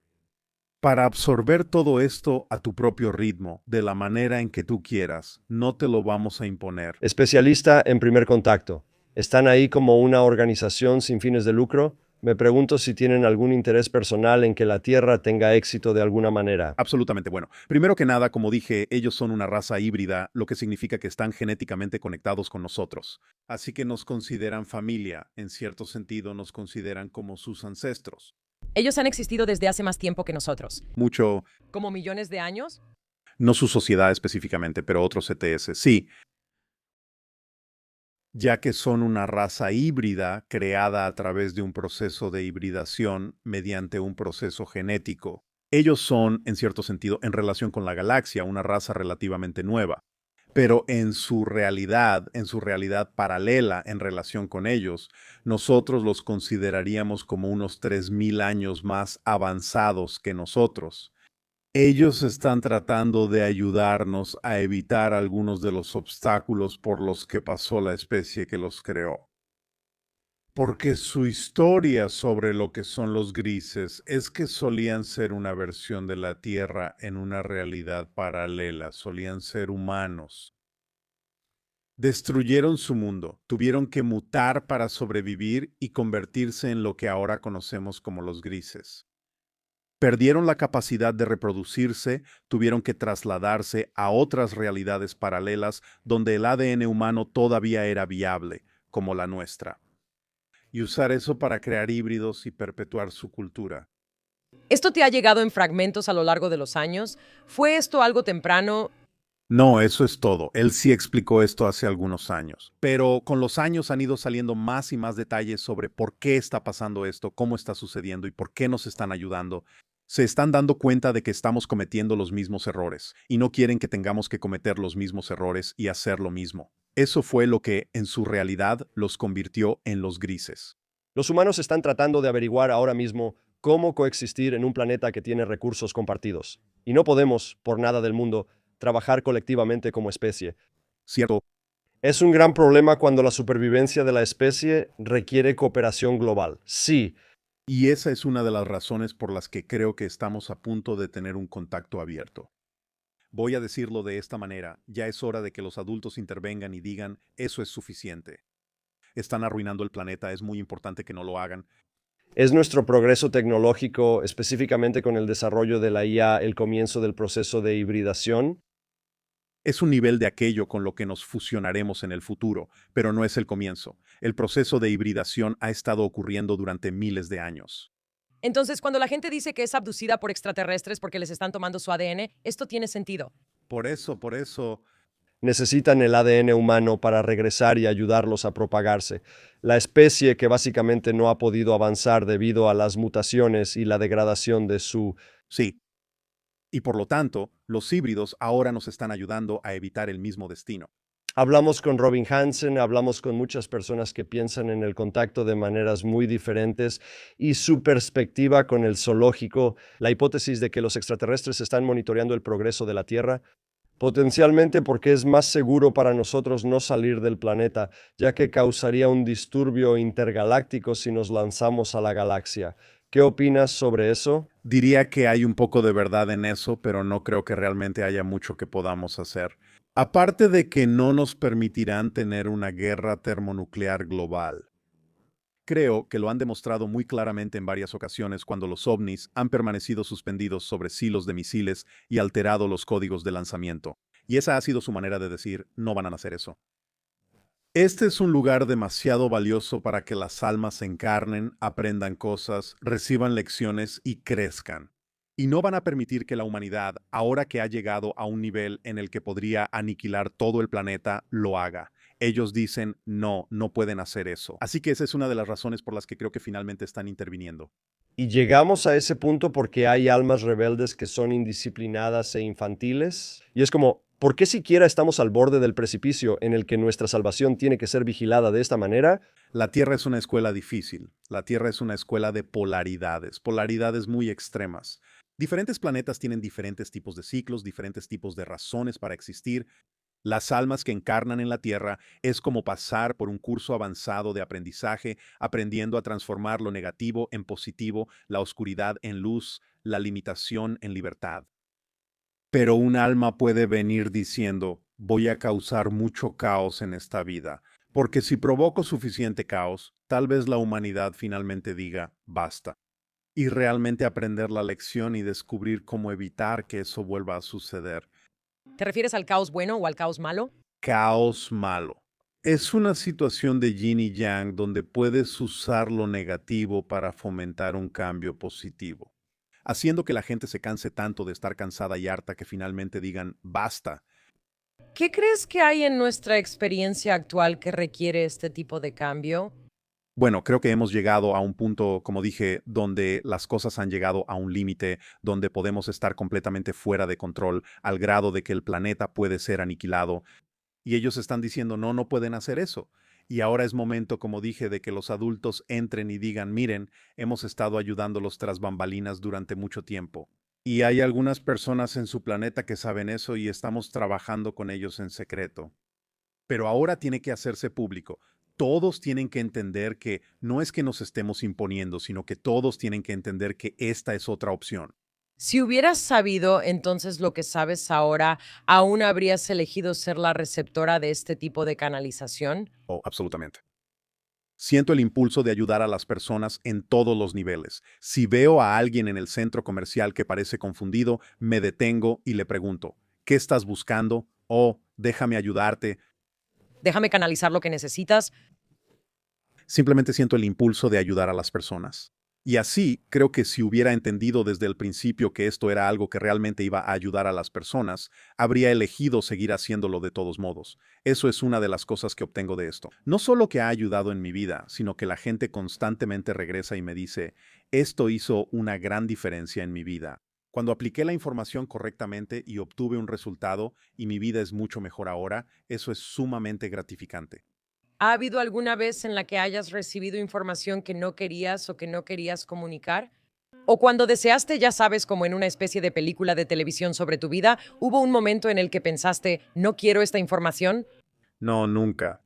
para absorber todo esto a tu propio ritmo, de la manera en que tú quieras. No te lo vamos a imponer. Especialista en primer contacto. ¿Están ahí como una organización sin fines de lucro? Me pregunto si tienen algún interés personal en que la Tierra tenga éxito de alguna manera. Absolutamente. Bueno, primero que nada, como dije, ellos son una raza híbrida, lo que significa que están genéticamente conectados con nosotros. Así que nos consideran familia, en cierto sentido nos consideran como sus ancestros. Ellos han existido desde hace más tiempo que nosotros. Mucho, ¿Como millones de años? no su sociedad específicamente, pero otros CTS, sí, ya que son una raza híbrida creada a través de un proceso de hibridación mediante un proceso genético. Ellos son, en cierto sentido, en relación con la galaxia, una raza relativamente nueva. Pero en su realidad paralela en relación con ellos, nosotros los consideraríamos como unos 3000 años más avanzados que nosotros. Ellos están tratando de ayudarnos a evitar algunos de los obstáculos por los que pasó la especie que los creó. Porque su historia sobre lo que son los grises es que solían ser una versión de la Tierra en una realidad paralela, solían ser humanos. Destruyeron su mundo, tuvieron que mutar para sobrevivir y convertirse en lo que ahora conocemos como los grises. Perdieron la capacidad de reproducirse, tuvieron que trasladarse a otras realidades paralelas donde el ADN humano todavía era viable, como la nuestra, y usar eso para crear híbridos y perpetuar su cultura. ¿Esto te ha llegado en fragmentos a lo largo de los años? ¿Fue esto algo temprano? No, eso es todo. Él sí explicó esto hace algunos años. Pero con los años han ido saliendo más y más detalles sobre por qué está pasando esto, cómo está sucediendo y por qué nos están ayudando. Se están dando cuenta de que estamos cometiendo los mismos errores y no quieren que tengamos que cometer los mismos errores y hacer lo mismo. Eso fue lo que, en su realidad, los convirtió en los grises. Los humanos están tratando de averiguar ahora mismo cómo coexistir en un planeta que tiene recursos compartidos. Y no podemos, por nada del mundo, trabajar colectivamente como especie. ¿Cierto? Es un gran problema cuando la supervivencia de la especie requiere cooperación global. Sí, Y esa es una de las razones por las que creo que estamos a punto de tener un contacto abierto. Voy a decirlo de esta manera, ya es hora de que los adultos intervengan y digan, eso es suficiente. Están arruinando el planeta, es muy importante que no lo hagan. ¿Es nuestro progreso tecnológico, específicamente con el desarrollo de la IA, el comienzo del proceso de hibridación? Es un nivel de aquello con lo que nos fusionaremos en el futuro, pero no es el comienzo. El proceso de hibridación ha estado ocurriendo durante miles de años. Entonces, cuando la gente dice que es abducida por extraterrestres porque les están tomando su ADN, esto tiene sentido. Por eso, Necesitan el ADN humano para regresar y ayudarlos a propagarse. La especie que básicamente no ha podido avanzar debido a las mutaciones y la degradación de su... sí. Y por lo tanto, los híbridos ahora nos están ayudando a evitar el mismo destino. Hablamos con Robin Hansen, hablamos con muchas personas que piensan en el contacto de maneras muy diferentes y su perspectiva con el zoológico, la hipótesis de que los extraterrestres están monitoreando el progreso de la Tierra, potencialmente porque es más seguro para nosotros no salir del planeta, ya que causaría un disturbio intergaláctico si nos lanzamos a la galaxia. ¿Qué opinas sobre eso? Diría que hay un poco de verdad en eso, pero no creo que realmente haya mucho que podamos hacer. Aparte de que no nos permitirán tener una guerra termonuclear global. Creo que lo han demostrado muy claramente en varias ocasiones cuando los ovnis han permanecido suspendidos sobre silos de misiles y alterado los códigos de lanzamiento. Y esa ha sido su manera de decir, no van a hacer eso. Este es un lugar demasiado valioso para que las almas se encarnen, aprendan cosas, reciban lecciones y crezcan. Y no van a permitir que la humanidad, ahora que ha llegado a un nivel en el que podría aniquilar todo el planeta, lo haga. Ellos dicen, no, no pueden hacer eso. Así que esa es una de las razones por las que creo que finalmente están interviniendo. Y llegamos a ese punto porque hay almas rebeldes que son indisciplinadas e infantiles. Y es como, ¿por qué siquiera estamos al borde del precipicio en el que nuestra salvación tiene que ser vigilada de esta manera? La Tierra es una escuela difícil. La Tierra es una escuela de polaridades muy extremas. Diferentes planetas tienen diferentes tipos de ciclos, diferentes tipos de razones para existir. Las almas que encarnan en la Tierra es como pasar por un curso avanzado de aprendizaje, aprendiendo a transformar lo negativo en positivo, la oscuridad en luz, la limitación en libertad. Pero un alma puede venir diciendo, voy a causar mucho caos en esta vida, porque si provoco suficiente caos, tal vez la humanidad finalmente diga, basta. Y realmente aprender la lección y descubrir cómo evitar que eso vuelva a suceder. ¿Te refieres al caos bueno o al caos malo? Caos malo. Es una situación de yin y yang donde puedes usar lo negativo para fomentar un cambio positivo, haciendo que la gente se canse tanto de estar cansada y harta que finalmente digan basta. ¿Qué crees que hay en nuestra experiencia actual que requiere este tipo de cambio? Bueno, creo que hemos llegado a un punto, como dije, donde las cosas han llegado a un límite, donde podemos estar completamente fuera de control, al grado de que el planeta puede ser aniquilado. Y ellos están diciendo, no, no pueden hacer eso. Y ahora es momento, como dije, de que los adultos entren y digan, miren, hemos estado ayudándolos tras bambalinas durante mucho tiempo. Y hay algunas personas en su planeta que saben eso y estamos trabajando con ellos en secreto. Pero ahora tiene que hacerse público. Todos tienen que entender que no es que nos estemos imponiendo, sino que todos tienen que entender que esta es otra opción. Si hubieras sabido entonces lo que sabes ahora, ¿aún habrías elegido ser la receptora de este tipo de canalización? Oh, absolutamente. Siento el impulso de ayudar a las personas en todos los niveles. Si veo a alguien en el centro comercial que parece confundido, me detengo y le pregunto, ¿qué estás buscando? Oh, déjame ayudarte. Déjame canalizar lo que necesitas. Simplemente siento el impulso de ayudar a las personas. Y así, creo que si hubiera entendido desde el principio que esto era algo que realmente iba a ayudar a las personas, habría elegido seguir haciéndolo de todos modos. Eso es una de las cosas que obtengo de esto. No solo que ha ayudado en mi vida, sino que la gente constantemente regresa y me dice, esto hizo una gran diferencia en mi vida. Cuando apliqué la información correctamente y obtuve un resultado y mi vida es mucho mejor ahora, eso es sumamente gratificante. ¿Ha habido alguna vez en la que hayas recibido información que no querías o que no querías comunicar? ¿O cuando deseaste, ya sabes, como en una especie de película de televisión sobre tu vida, hubo un momento en el que pensaste, no quiero esta información? No, nunca.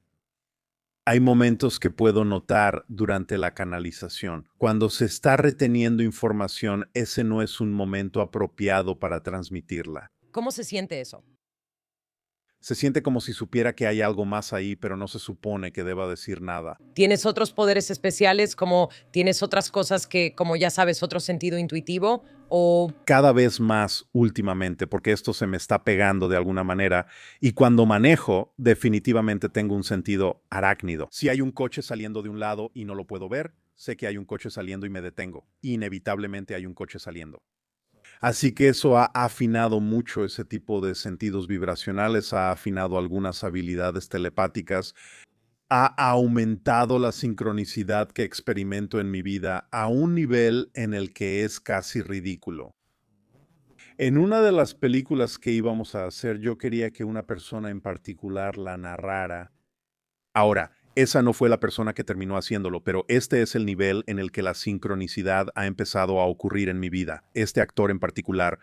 Hay momentos que puedo notar durante la canalización. Cuando se está reteniendo información, ese no es un momento apropiado para transmitirla. ¿Cómo se siente eso? Se siente como si supiera que hay algo más ahí, pero no se supone que deba decir nada. ¿Tienes otros poderes especiales, como tienes otras cosas que, como ya sabes, otro sentido intuitivo? ¿O Cada vez más últimamente, porque esto se me está pegando de alguna manera, y cuando manejo, definitivamente tengo un sentido arácnido. Si hay un coche saliendo de un lado y no lo puedo ver, sé que hay un coche saliendo y me detengo. Inevitablemente hay un coche saliendo. Así que eso ha afinado mucho ese tipo de sentidos vibracionales, ha afinado algunas habilidades telepáticas, ha aumentado la sincronicidad que experimento en mi vida a un nivel en el que es casi ridículo. En una de las películas que íbamos a hacer, yo quería que una persona en particular la narrara. Ahora, esa no fue la persona que terminó haciéndolo, pero este es el nivel en el que la sincronicidad ha empezado a ocurrir en mi vida. Este actor en particular,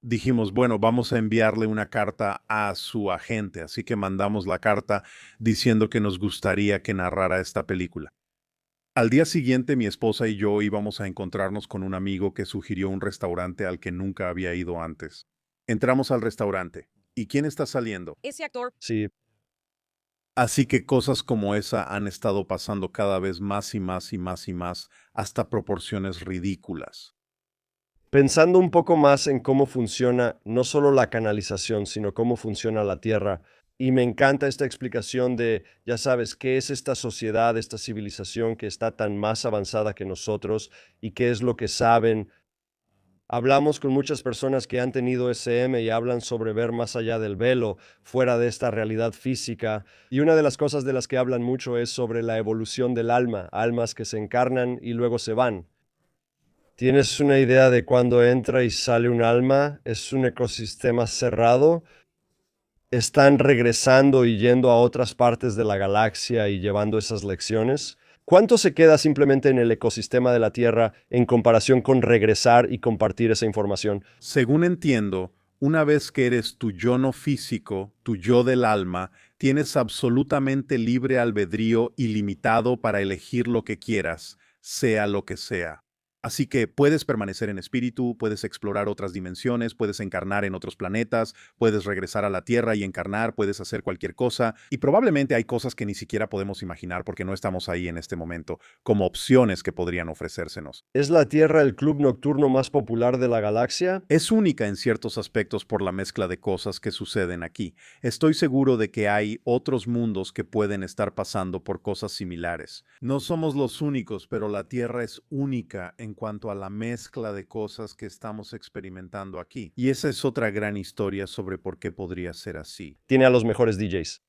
dijimos, bueno, vamos a enviarle una carta a su agente, así que mandamos la carta diciendo que nos gustaría que narrara esta película. Al día siguiente, mi esposa y yo íbamos a encontrarnos con un amigo que sugirió un restaurante al que nunca había ido antes. Entramos al restaurante. ¿Y quién está saliendo? ese actor? Sí, Así que cosas como esa han estado pasando cada vez más y más y más y más, hasta proporciones ridículas. pensando un poco más en cómo funciona no solo la canalización, sino cómo funciona la Tierra. Y me encanta esta explicación de, ya sabes, qué es esta sociedad, esta civilización que está tan más avanzada que nosotros y qué es lo que saben. Hablamos con muchas personas que han tenido SM y hablan sobre ver más allá del velo, fuera de esta realidad física. Y una de las cosas de las que hablan mucho es sobre la evolución del alma, almas que se encarnan y luego se van. ¿Tienes una idea de cuándo entra y sale un alma? ¿Es un ecosistema cerrado? ¿Están regresando y yendo a otras partes de la galaxia y llevando esas lecciones? ¿Cuánto se queda simplemente en el ecosistema de la Tierra en comparación con regresar y compartir esa información? Según entiendo, una vez que eres tu yo no físico, tu yo del alma, tienes absolutamente libre albedrío ilimitado para elegir lo que quieras, sea lo que sea. Así que puedes permanecer en espíritu, puedes explorar otras dimensiones, puedes encarnar en otros planetas, puedes regresar a la Tierra y encarnar, puedes hacer cualquier cosa, y probablemente hay cosas que ni siquiera podemos imaginar porque no estamos ahí en este momento, como opciones que podrían ofrecérsenos. ¿Es la Tierra el club nocturno más popular de la galaxia? Es única en ciertos aspectos por la mezcla de cosas que suceden aquí. Estoy seguro de que hay otros mundos que pueden estar pasando por cosas similares. No somos los únicos, pero la Tierra es única en cuanto a la mezcla de cosas que estamos experimentando aquí. Y esa es otra gran historia sobre por qué podría ser así. Tiene a los mejores DJs.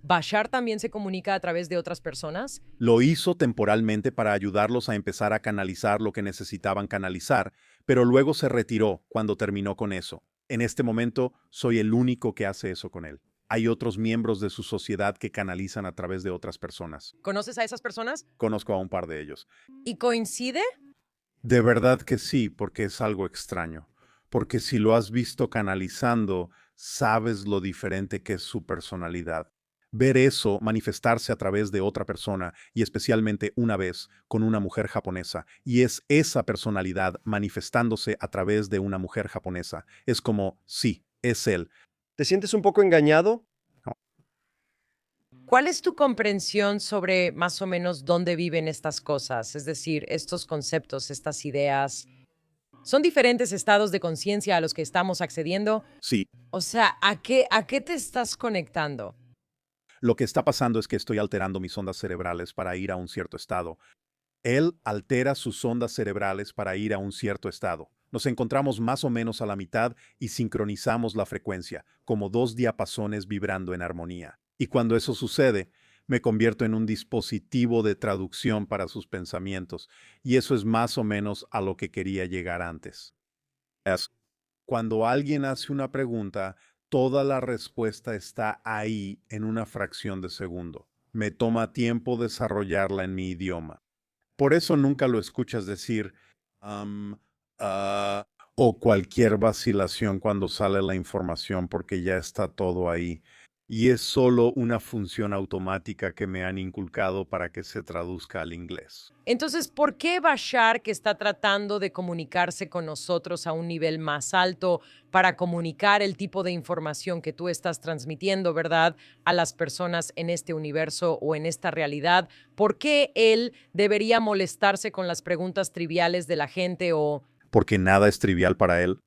¿Bashar también se comunica a través de otras personas? Lo hizo temporalmente para ayudarlos a empezar a canalizar lo que necesitaban canalizar, pero luego se retiró cuando terminó con eso. En este momento, soy el único que hace eso con él. Hay otros miembros de su sociedad que canalizan a través de otras personas. ¿Conoces a esas personas? Conozco a un par de ellos. ¿Y coincide? De verdad que sí, porque es algo extraño. Porque si lo has visto canalizando, sabes lo diferente que es su personalidad. Ver eso manifestarse a través de otra persona, y especialmente una vez con una mujer japonesa, y es esa personalidad manifestándose a través de una mujer japonesa. Es como, sí, es él. ¿Te sientes un poco engañado? ¿Cuál es tu comprensión sobre más o menos dónde viven estas cosas? Es decir, estos conceptos, estas ideas. ¿Son diferentes estados de conciencia a los que estamos accediendo? Sí, O sea, ¿a qué te estás conectando? lo que está pasando es que estoy alterando mis ondas cerebrales para ir a un cierto estado. Él altera sus ondas cerebrales para ir a un cierto estado. Nos encontramos más o menos a la mitad y sincronizamos la frecuencia, como dos diapasones vibrando en armonía. Y cuando eso sucede, me convierto en un dispositivo de traducción para sus pensamientos, y eso es más o menos a lo que quería llegar antes. Cuando alguien hace una pregunta, toda la respuesta está ahí en una fracción de segundo. Me toma tiempo desarrollarla en mi idioma. Por eso nunca lo escuchas decir "Am, ah", o cualquier vacilación cuando sale la información porque ya está todo ahí. Y es solo una función automática que me han inculcado para que se traduzca al inglés. Entonces, ¿por qué Bashar, que está tratando de comunicarse con nosotros a un nivel más alto para comunicar el tipo de información que tú estás transmitiendo, ¿verdad?, a las personas en este universo o en esta realidad? ¿Por qué él debería molestarse con las preguntas triviales de la gente o... Porque nada es trivial para él.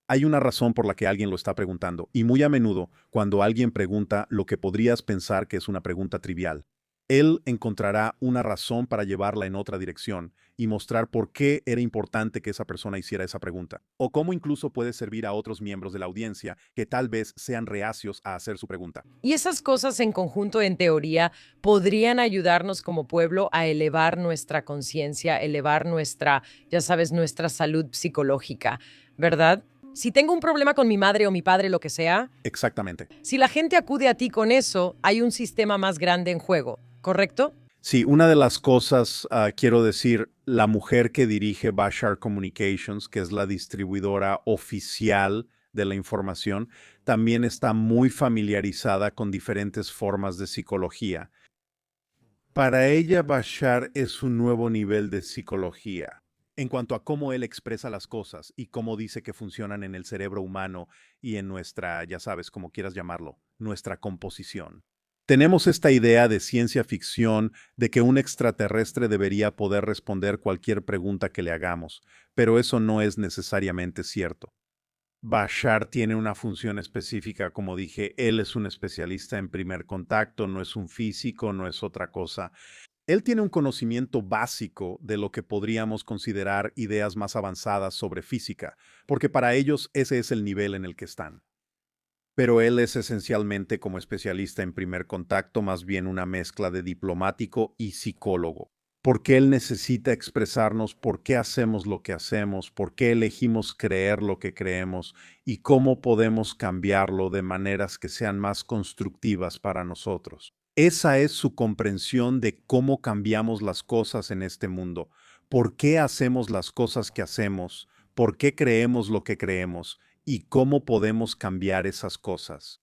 Hay una razón por la que alguien lo está preguntando, y muy a menudo, cuando alguien pregunta lo que podrías pensar que es una pregunta trivial, él encontrará una razón para llevarla en otra dirección y mostrar por qué era importante que esa persona hiciera esa pregunta, o cómo incluso puede servir a otros miembros de la audiencia que tal vez sean reacios a hacer su pregunta. Y esas cosas en conjunto, en teoría, podrían ayudarnos como pueblo a elevar nuestra conciencia, elevar nuestra, ya sabes, nuestra salud psicológica, ¿verdad? Si tengo un problema con mi madre o mi padre, lo que sea, Exactamente. si la gente acude a ti con eso, hay un sistema más grande en juego, ¿correcto? Sí, una de las cosas, quiero decir, la mujer que dirige Bashar Communications, que es la distribuidora oficial de la información, también está muy familiarizada con diferentes formas de psicología. Para ella, Bashar es un nuevo nivel de psicología en cuanto a cómo él expresa las cosas y cómo dice que funcionan en el cerebro humano y en nuestra, ya sabes, como quieras llamarlo, nuestra composición. Tenemos esta idea de ciencia ficción de que un extraterrestre debería poder responder cualquier pregunta que le hagamos, pero eso no es necesariamente cierto. Bashar tiene una función específica, como dije, él es un especialista en primer contacto, no es un físico, no es otra cosa. Él tiene un conocimiento básico de lo que podríamos considerar ideas más avanzadas sobre física, porque para ellos ese es el nivel en el que están. Pero él es esencialmente como especialista en primer contacto, más bien una mezcla de diplomático y psicólogo. Porque él necesita expresarnos por qué hacemos lo que hacemos, por qué elegimos creer lo que creemos y cómo podemos cambiarlo de maneras que sean más constructivas para nosotros. Esa es su comprensión de cómo cambiamos las cosas en este mundo, por qué hacemos las cosas que hacemos, por qué creemos lo que creemos y cómo podemos cambiar esas cosas.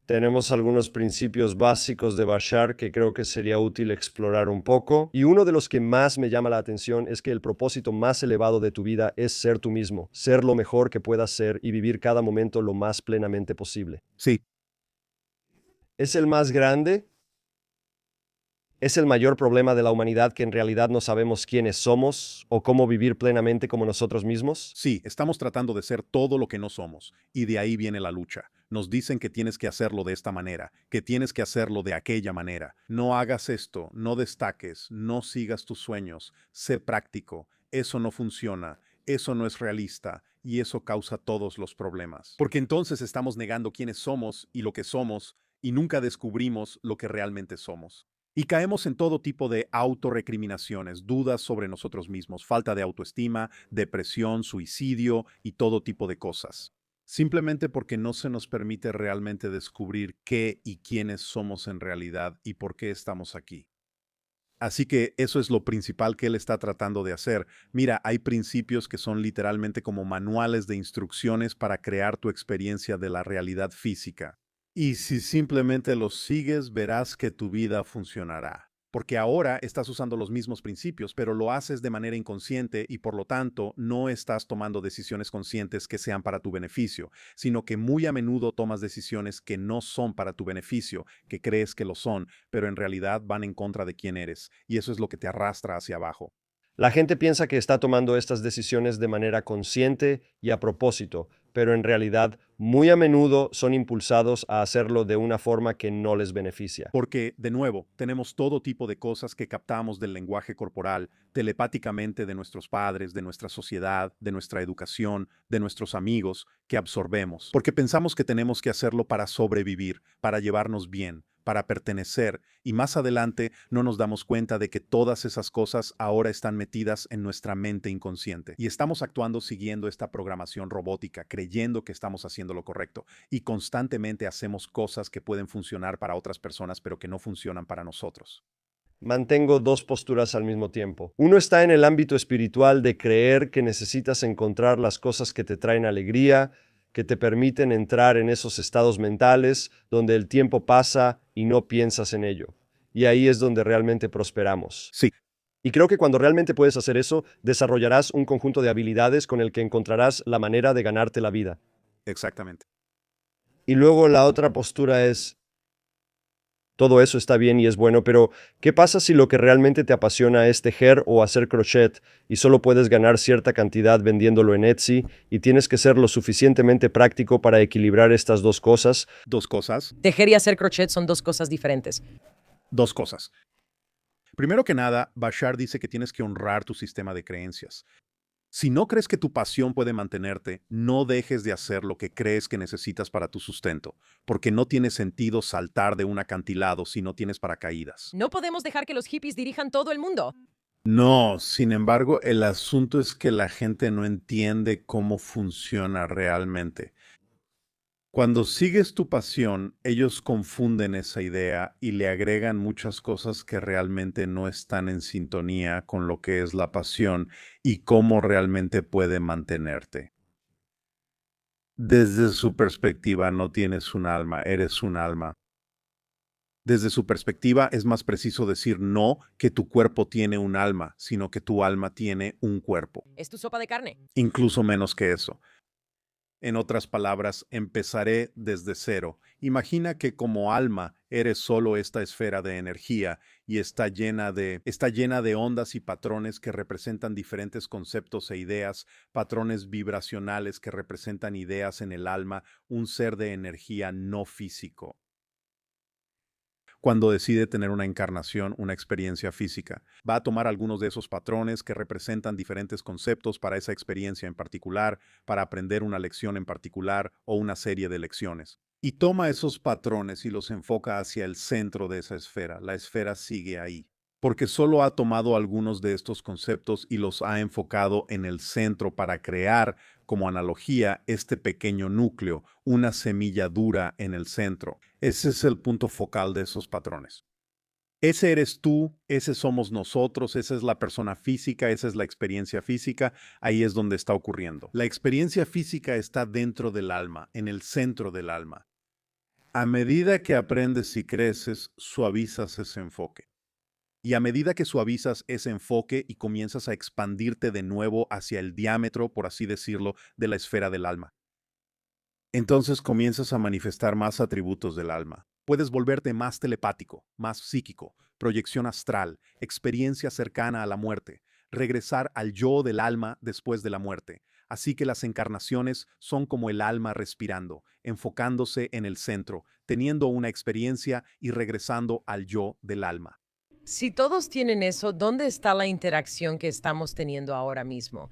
Tenemos algunos principios básicos de Bashar que creo que sería útil explorar un poco, y uno de los que más me llama la atención es que el propósito más elevado de tu vida es ser tú mismo, ser lo mejor que puedas ser y vivir cada momento lo más plenamente posible. Sí, ¿Es el más grande? ¿Es el mayor problema de la humanidad que en realidad no sabemos quiénes somos o cómo vivir plenamente como nosotros mismos? sí, estamos tratando de ser todo lo que no somos, y de ahí viene la lucha. Nos dicen que tienes que hacerlo de esta manera, que tienes que hacerlo de aquella manera. No hagas esto, no destaques, no sigas tus sueños, sé práctico, eso no funciona, eso no es realista, y eso causa todos los problemas. Porque entonces estamos negando quiénes somos y lo que somos, y nunca descubrimos lo que realmente somos. Y caemos en todo tipo de autorrecriminaciones, dudas sobre nosotros mismos, falta de autoestima, depresión, suicidio y todo tipo de cosas. Simplemente porque no se nos permite realmente descubrir qué y quiénes somos en realidad y por qué estamos aquí. Así que eso es lo principal que él está tratando de hacer. Mira, hay principios que son literalmente como manuales de instrucciones para crear tu experiencia de la realidad física. Y si simplemente los sigues, verás que tu vida funcionará. Porque ahora estás usando los mismos principios, pero lo haces de manera inconsciente y por lo tanto no estás tomando decisiones conscientes que sean para tu beneficio, sino que muy a menudo tomas decisiones que no son para tu beneficio, que crees que lo son, pero en realidad van en contra de quién eres, y eso es lo que te arrastra hacia abajo. La gente piensa que está tomando estas decisiones de manera consciente y a propósito, pero en realidad muy a menudo son impulsados a hacerlo de una forma que no les beneficia. Porque, de nuevo, tenemos todo tipo de cosas que captamos del lenguaje corporal, telepáticamente de nuestros padres, de nuestra sociedad, de nuestra educación, de nuestros amigos, que absorbemos. Porque pensamos que tenemos que hacerlo para sobrevivir, para llevarnos bien, para pertenecer, y más adelante no nos damos cuenta de que todas esas cosas ahora están metidas en nuestra mente inconsciente. Y estamos actuando siguiendo esta programación robótica, creyendo que estamos haciendo lo correcto, y constantemente hacemos cosas que pueden funcionar para otras personas, pero que no funcionan para nosotros. Mantengo dos posturas al mismo tiempo. Uno está en el ámbito espiritual de creer que necesitas encontrar las cosas que te traen alegría, que te permiten entrar en esos estados mentales donde el tiempo pasa y no piensas en ello. Y ahí es donde realmente prosperamos. Sí, Y creo que cuando realmente puedes hacer eso, desarrollarás un conjunto de habilidades con el que encontrarás la manera de ganarte la vida. exactamente. Y luego la otra postura es, todo eso está bien y es bueno, pero ¿qué pasa si lo que realmente te apasiona es tejer o hacer crochet y solo puedes ganar cierta cantidad vendiéndolo en Etsy y tienes que ser lo suficientemente práctico para equilibrar estas dos cosas? Dos cosas. Tejer y hacer crochet son dos cosas diferentes. Dos cosas. Primero que nada, Bashar dice que tienes que honrar tu sistema de creencias. Si no crees que tu pasión puede mantenerte, no dejes de hacer lo que crees que necesitas para tu sustento, porque no tiene sentido saltar de un acantilado si no tienes paracaídas. No podemos dejar que los hippies dirijan todo el mundo. No, sin embargo, el asunto es que la gente no entiende cómo funciona realmente. Cuando sigues tu pasión, ellos confunden esa idea y le agregan muchas cosas que realmente no están en sintonía con lo que es la pasión y cómo realmente puede mantenerte. Desde su perspectiva, no tienes un alma, eres un alma. Desde su perspectiva, es más preciso decir no que tu cuerpo tiene un alma, sino que tu alma tiene un cuerpo. Es tu sopa de carne. Incluso menos que eso. En otras palabras, empezaré desde cero. Imagina que como alma eres solo esta esfera de energía y está llena de ondas y patrones que representan diferentes conceptos e ideas, patrones vibracionales que representan ideas en el alma, un ser de energía no físico. Cuando decide tener una encarnación, una experiencia física, va a tomar algunos de esos patrones que representan diferentes conceptos para esa experiencia en particular, para aprender una lección en particular o una serie de lecciones. Y toma esos patrones y los enfoca hacia el centro de esa esfera. La esfera sigue ahí, porque solo ha tomado algunos de estos conceptos y los ha enfocado en el centro para crear, como analogía, este pequeño núcleo, una semilla dura en el centro. Ese es el punto focal de esos patrones. Ese eres tú, ese somos nosotros, esa es la persona física, esa es la experiencia física, ahí es donde está ocurriendo. La experiencia física está dentro del alma, en el centro del alma. A medida que aprendes y creces, suavizas ese enfoque. Y a medida que suavizas ese enfoque y comienzas a expandirte de nuevo hacia el diámetro, por así decirlo, de la esfera del alma, entonces comienzas a manifestar más atributos del alma. Puedes volverte más telepático, más psíquico, proyección astral, experiencia cercana a la muerte, regresar al yo del alma después de la muerte. Así que las encarnaciones son como el alma respirando, enfocándose en el centro, teniendo una experiencia y regresando al yo del alma. Si todos tienen eso, ¿dónde está la interacción que estamos teniendo ahora mismo?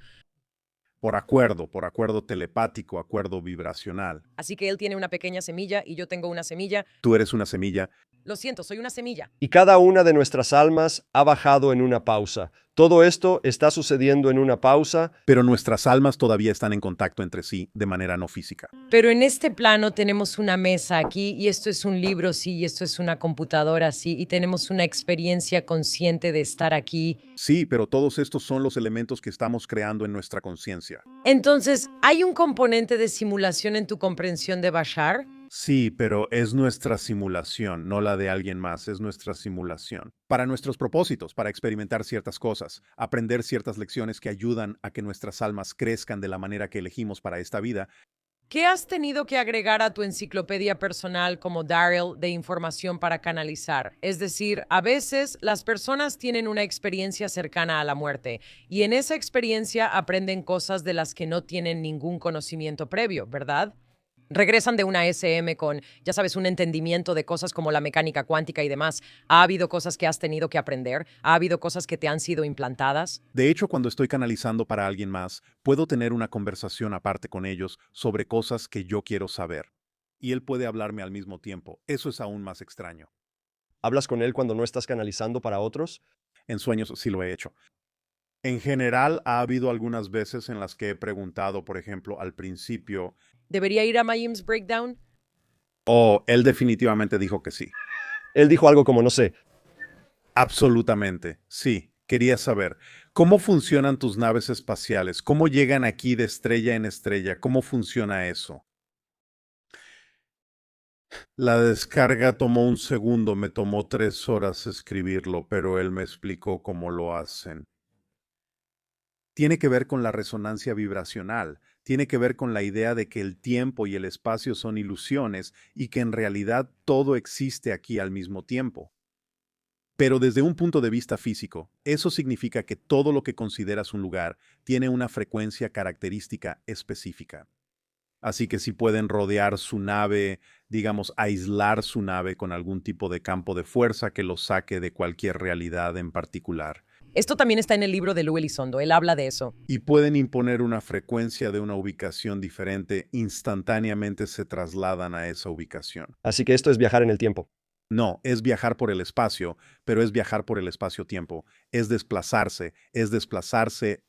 Por acuerdo telepático, acuerdo vibracional. Así que él tiene una pequeña semilla y yo tengo una semilla. Tú eres una semilla. Lo siento, soy una semilla. Y cada una de nuestras almas ha bajado en una pausa. Todo esto está sucediendo en una pausa. Pero nuestras almas todavía están en contacto entre sí de manera no física. Pero en este plano tenemos una mesa aquí y esto es un libro, sí, y esto es una computadora, sí, y tenemos una experiencia consciente de estar aquí. Sí, pero todos estos son los elementos que estamos creando en nuestra conciencia. Entonces, ¿hay un componente de simulación en tu comprensión de Bashar? Sí, pero es nuestra simulación, no la de alguien más, es nuestra simulación. Para nuestros propósitos, para experimentar ciertas cosas, aprender ciertas lecciones que ayudan a que nuestras almas crezcan de la manera que elegimos para esta vida. ¿Qué has tenido que agregar a tu enciclopedia personal como Daryl de información para canalizar? Es decir, a veces las personas tienen una experiencia cercana a la muerte y en esa experiencia aprenden cosas de las que no tienen ningún conocimiento previo, ¿verdad? Regresan de una SM con, ya sabes, un entendimiento de cosas como la mecánica cuántica y demás. ¿Ha habido cosas que has tenido que aprender? ¿Ha habido cosas que te han sido implantadas? De hecho, cuando estoy canalizando para alguien más, puedo tener una conversación aparte con ellos sobre cosas que yo quiero saber. Y él puede hablarme al mismo tiempo. Eso es aún más extraño. ¿Hablas con él cuando no estás canalizando para otros? En sueños sí lo he hecho. En general, ha habido algunas veces en las que he preguntado, por ejemplo, al principio, ¿Debería ir a Mayim's Breakdown? él definitivamente dijo que sí. Él dijo algo como, no sé, Absolutamente, sí. Quería saber, ¿cómo funcionan tus naves espaciales? ¿Cómo llegan aquí de estrella en estrella? ¿Cómo funciona eso? La descarga tomó un segundo, me tomó 3 horas escribirlo, pero él me explicó cómo lo hacen. Tiene que ver con la resonancia vibracional, tiene que ver con la idea de que el tiempo y el espacio son ilusiones y que en realidad todo existe aquí al mismo tiempo. Pero desde un punto de vista físico, eso significa que todo lo que consideras un lugar tiene una frecuencia característica específica. Así que si pueden rodear su nave, digamos, aislar su nave con algún tipo de campo de fuerza que lo saque de cualquier realidad en particular. Esto también está en el libro de Lou Elizondo, él habla de eso. Y pueden imponer una frecuencia de una ubicación diferente, instantáneamente se trasladan a esa ubicación. Así que esto es viajar en el tiempo. No, es viajar por el espacio, pero es viajar por el espacio-tiempo. Es desplazarse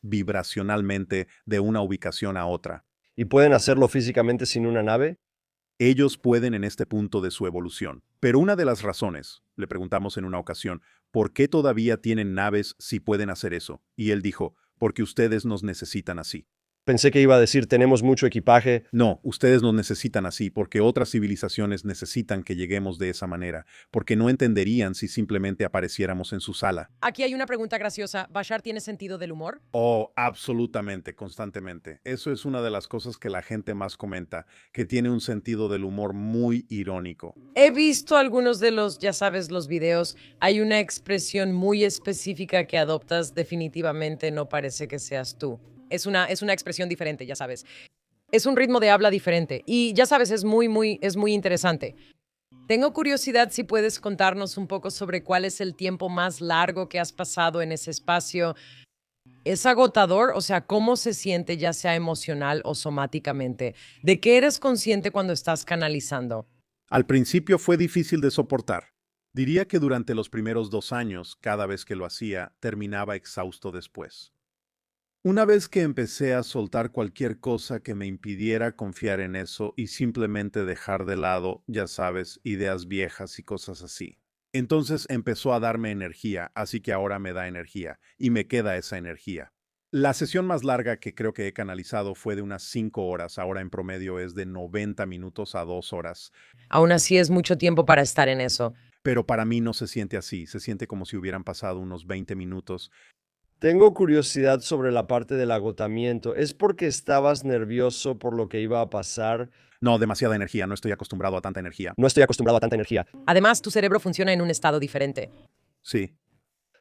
vibracionalmente de una ubicación a otra. ¿Y pueden hacerlo físicamente sin una nave? Ellos pueden en este punto de su evolución. Pero una de las razones, le preguntamos en una ocasión, ¿por qué todavía tienen naves si pueden hacer eso? Y él dijo, porque ustedes nos necesitan así. Pensé que iba a decir tenemos mucho equipaje. No, ustedes nos necesitan así porque otras civilizaciones necesitan que lleguemos de esa manera, porque no entenderían si simplemente apareciéramos en su sala. Aquí hay una pregunta graciosa. ¿Bashar tiene sentido del humor? Oh, absolutamente, constantemente. Eso es una de las cosas que la gente más comenta, que tiene un sentido del humor muy irónico. He visto algunos de los, ya sabes, los videos. Hay una expresión muy específica que adoptas, definitivamente no parece que seas tú. Es una expresión diferente, ya sabes. Es un ritmo de habla diferente y ya sabes, es muy interesante. Tengo curiosidad si puedes contarnos un poco sobre cuál es el tiempo más largo que has pasado en ese espacio. ¿Es agotador? O sea, ¿cómo se siente ya sea emocional o somáticamente? ¿De qué eres consciente cuando estás canalizando? Al principio fue difícil de soportar. Diría que durante los primeros 2 años, cada vez que lo hacía, terminaba exhausto después. Una vez que empecé a soltar cualquier cosa que me impidiera confiar en eso y simplemente dejar de lado, ya sabes, ideas viejas y cosas así. Entonces empezó a darme energía, así que ahora me da energía, y me queda esa energía. La sesión más larga que creo que he canalizado fue de unas 5 horas, ahora en promedio es de 90 minutos a 2 horas, Aún así es mucho tiempo para estar en eso. pero para mí no se siente así, se siente como si hubieran pasado unos 20 minutos. Tengo curiosidad sobre la parte del agotamiento. ¿Es porque estabas nervioso por lo que iba a pasar? No, demasiada energía, no estoy acostumbrado a tanta energía. No estoy acostumbrado a tanta energía. Además, tu cerebro funciona en un estado diferente. Sí.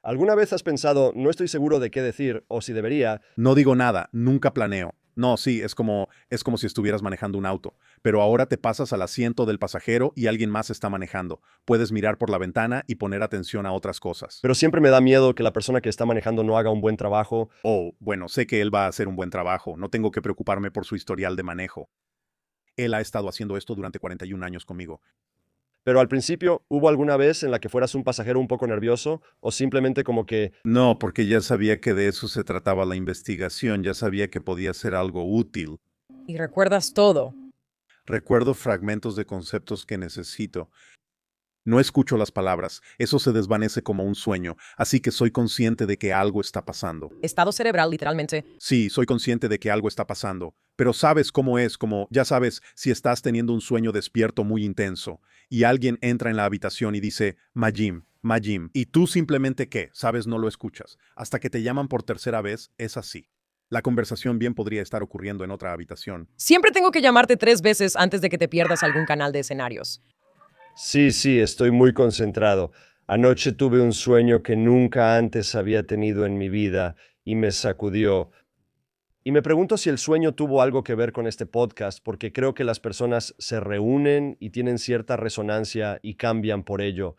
¿Alguna vez has pensado, no estoy seguro de qué decir, o si debería? No digo nada, nunca planeo. No, sí, es como si estuvieras manejando un auto, pero ahora te pasas al asiento del pasajero y alguien más está manejando. Puedes mirar por la ventana y poner atención a otras cosas. Pero siempre me da miedo que la persona que está manejando no haga un buen trabajo. Oh, bueno, sé que él va a hacer un buen trabajo, no tengo que preocuparme por su historial de manejo. Él ha estado haciendo esto durante 41 años conmigo. Pero al principio, ¿hubo alguna vez en la que fueras un pasajero un poco nervioso? ¿O simplemente como que, No, porque ya sabía que de eso se trataba la investigación, ya sabía que podía ser algo útil. Y recuerdas todo. Recuerdo fragmentos de conceptos que necesito. No escucho las palabras, eso se desvanece como un sueño, así que soy consciente de que algo está pasando. Estado cerebral, literalmente. Sí, soy consciente de que algo está pasando, pero sabes cómo es, como, ya sabes, si estás teniendo un sueño despierto muy intenso y alguien entra en la habitación y dice, Majim, Majim, y tú simplemente qué, sabes, no lo escuchas. Hasta que te llaman por tercera vez, es así. La conversación bien podría estar ocurriendo en otra habitación. Siempre tengo que llamarte 3 veces antes de que te pierdas algún canal de escenarios. sí, estoy muy concentrado. Anoche tuve un sueño que nunca antes había tenido en mi vida y me sacudió. Y me pregunto si el sueño tuvo algo que ver con este podcast, porque creo que las personas se reúnen y tienen cierta resonancia y cambian por ello.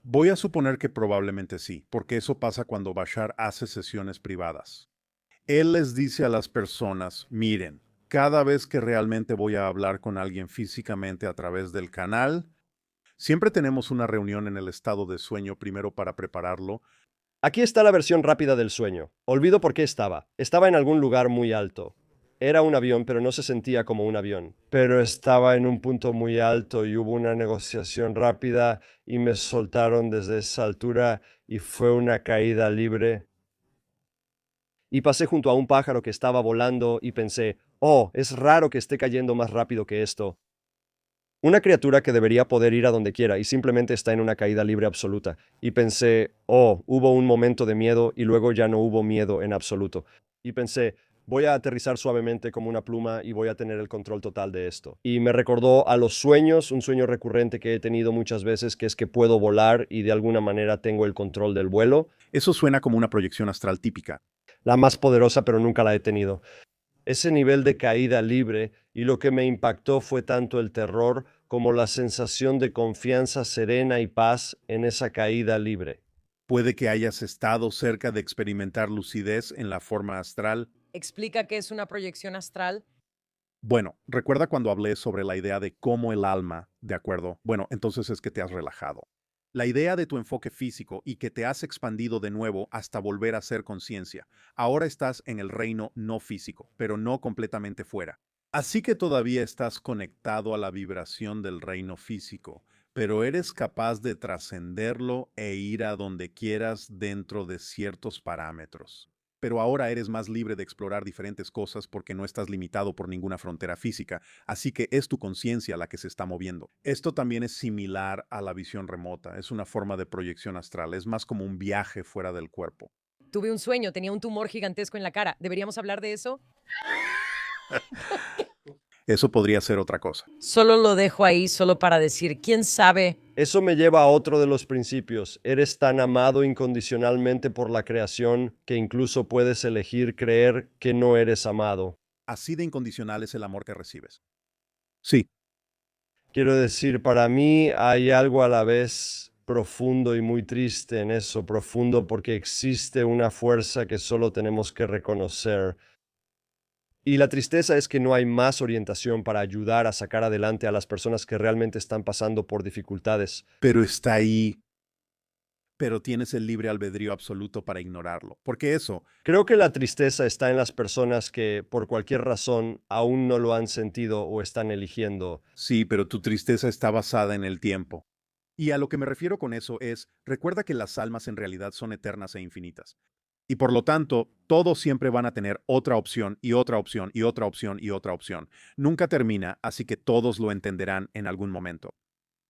Voy a suponer que probablemente sí, porque eso pasa cuando Bashar hace sesiones privadas. Él les dice a las personas, miren, cada vez que realmente voy a hablar con alguien físicamente a través del canal, siempre tenemos una reunión en el estado de sueño primero para prepararlo. Aquí está la versión rápida del sueño. Olvido por qué estaba. Estaba en algún lugar muy alto. Era un avión, pero no se sentía como un avión. Pero estaba en un punto muy alto y hubo una negociación rápida y me soltaron desde esa altura y fue una caída libre. Y pasé junto a un pájaro que estaba volando y pensé, oh, es raro que esté cayendo más rápido que esto. Una criatura que debería poder ir a donde quiera y simplemente está en una caída libre absoluta. Y pensé, hubo un momento de miedo y luego ya no hubo miedo en absoluto. Y pensé, voy a aterrizar suavemente como una pluma y voy a tener el control total de esto. Y me recordó a los sueños, un sueño recurrente que he tenido muchas veces, que es que puedo volar y de alguna manera tengo el control del vuelo. Eso suena como una proyección astral típica. La más poderosa, pero nunca la he tenido. Ese nivel de caída libre, y lo que me impactó fue tanto el terror como la sensación de confianza serena y paz en esa caída libre. Puede que hayas estado cerca de experimentar lucidez en la forma astral. Explica qué es una proyección astral. Bueno, recuerda cuando hablé sobre la idea de cómo el alma, ¿de acuerdo? Bueno, entonces es que te has relajado. La idea de tu enfoque físico y que te has expandido de nuevo hasta volver a ser conciencia. Ahora estás en el reino no físico, pero no completamente fuera. Así que todavía estás conectado a la vibración del reino físico, pero eres capaz de trascenderlo e ir a donde quieras dentro de ciertos parámetros. Pero ahora eres más libre de explorar diferentes cosas porque no estás limitado por ninguna frontera física, así que es tu conciencia la que se está moviendo. Esto también es similar a la visión remota, es una forma de proyección astral, es más como un viaje fuera del cuerpo. Tuve un sueño, tenía un tumor gigantesco en la cara. ¿Deberíamos hablar de eso? Eso podría ser otra cosa. Solo lo dejo ahí, solo para decir, ¿quién sabe? Eso me lleva a otro de los principios. Eres tan amado incondicionalmente por la creación que incluso puedes elegir creer que no eres amado. Así de incondicional es el amor que recibes. Sí, Quiero decir, para mí hay algo a la vez profundo y muy triste en eso, profundo porque existe una fuerza que solo tenemos que reconocer. Y la tristeza es que no hay más orientación para ayudar a sacar adelante a las personas que realmente están pasando por dificultades. pero está ahí. Pero tienes el libre albedrío absoluto para ignorarlo. Porque eso, Creo que la tristeza está en las personas que, por cualquier razón, aún no lo han sentido o están eligiendo. sí, pero tu tristeza está basada en el tiempo. Y a lo que me refiero con eso es, recuerda que las almas en realidad son eternas e infinitas. Y por lo tanto, todos siempre van a tener otra opción y otra opción y otra opción y otra opción. Nunca termina, así que todos lo entenderán en algún momento.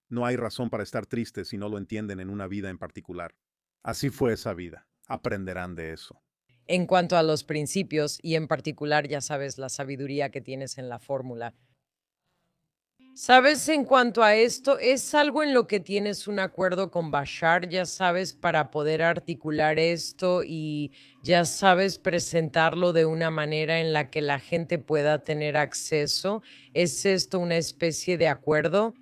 No hay razón para estar tristes si no lo entienden en una vida en particular. Así fue esa vida. Aprenderán de eso. En cuanto a los principios y en particular, ya sabes, la sabiduría que tienes en la fórmula. ¿Sabes? En cuanto a esto, es algo en lo que tienes un acuerdo con Bashar, ya sabes, para poder articular esto y ya sabes presentarlo de una manera en la que la gente pueda tener acceso. ¿Es esto una especie de acuerdo?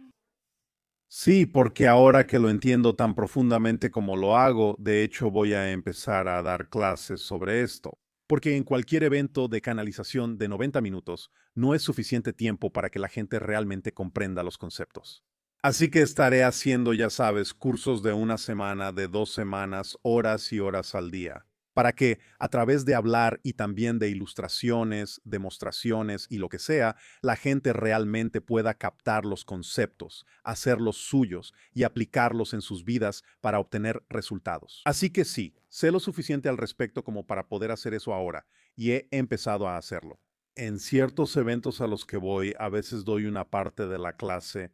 Sí, porque ahora que lo entiendo tan profundamente como lo hago, de hecho voy a empezar a dar clases sobre esto. Porque en cualquier evento de canalización de 90 minutos no es suficiente tiempo para que la gente realmente comprenda los conceptos. Así que estaré haciendo, ya sabes, cursos de una semana, de 2 semanas, horas y horas al día, para que a través de hablar y también de ilustraciones, demostraciones y lo que sea, la gente realmente pueda captar los conceptos, hacerlos suyos y aplicarlos en sus vidas para obtener resultados. Así que sí, sé lo suficiente al respecto como para poder hacer eso ahora y he empezado a hacerlo. En ciertos eventos a los que voy, a veces doy una parte de la clase.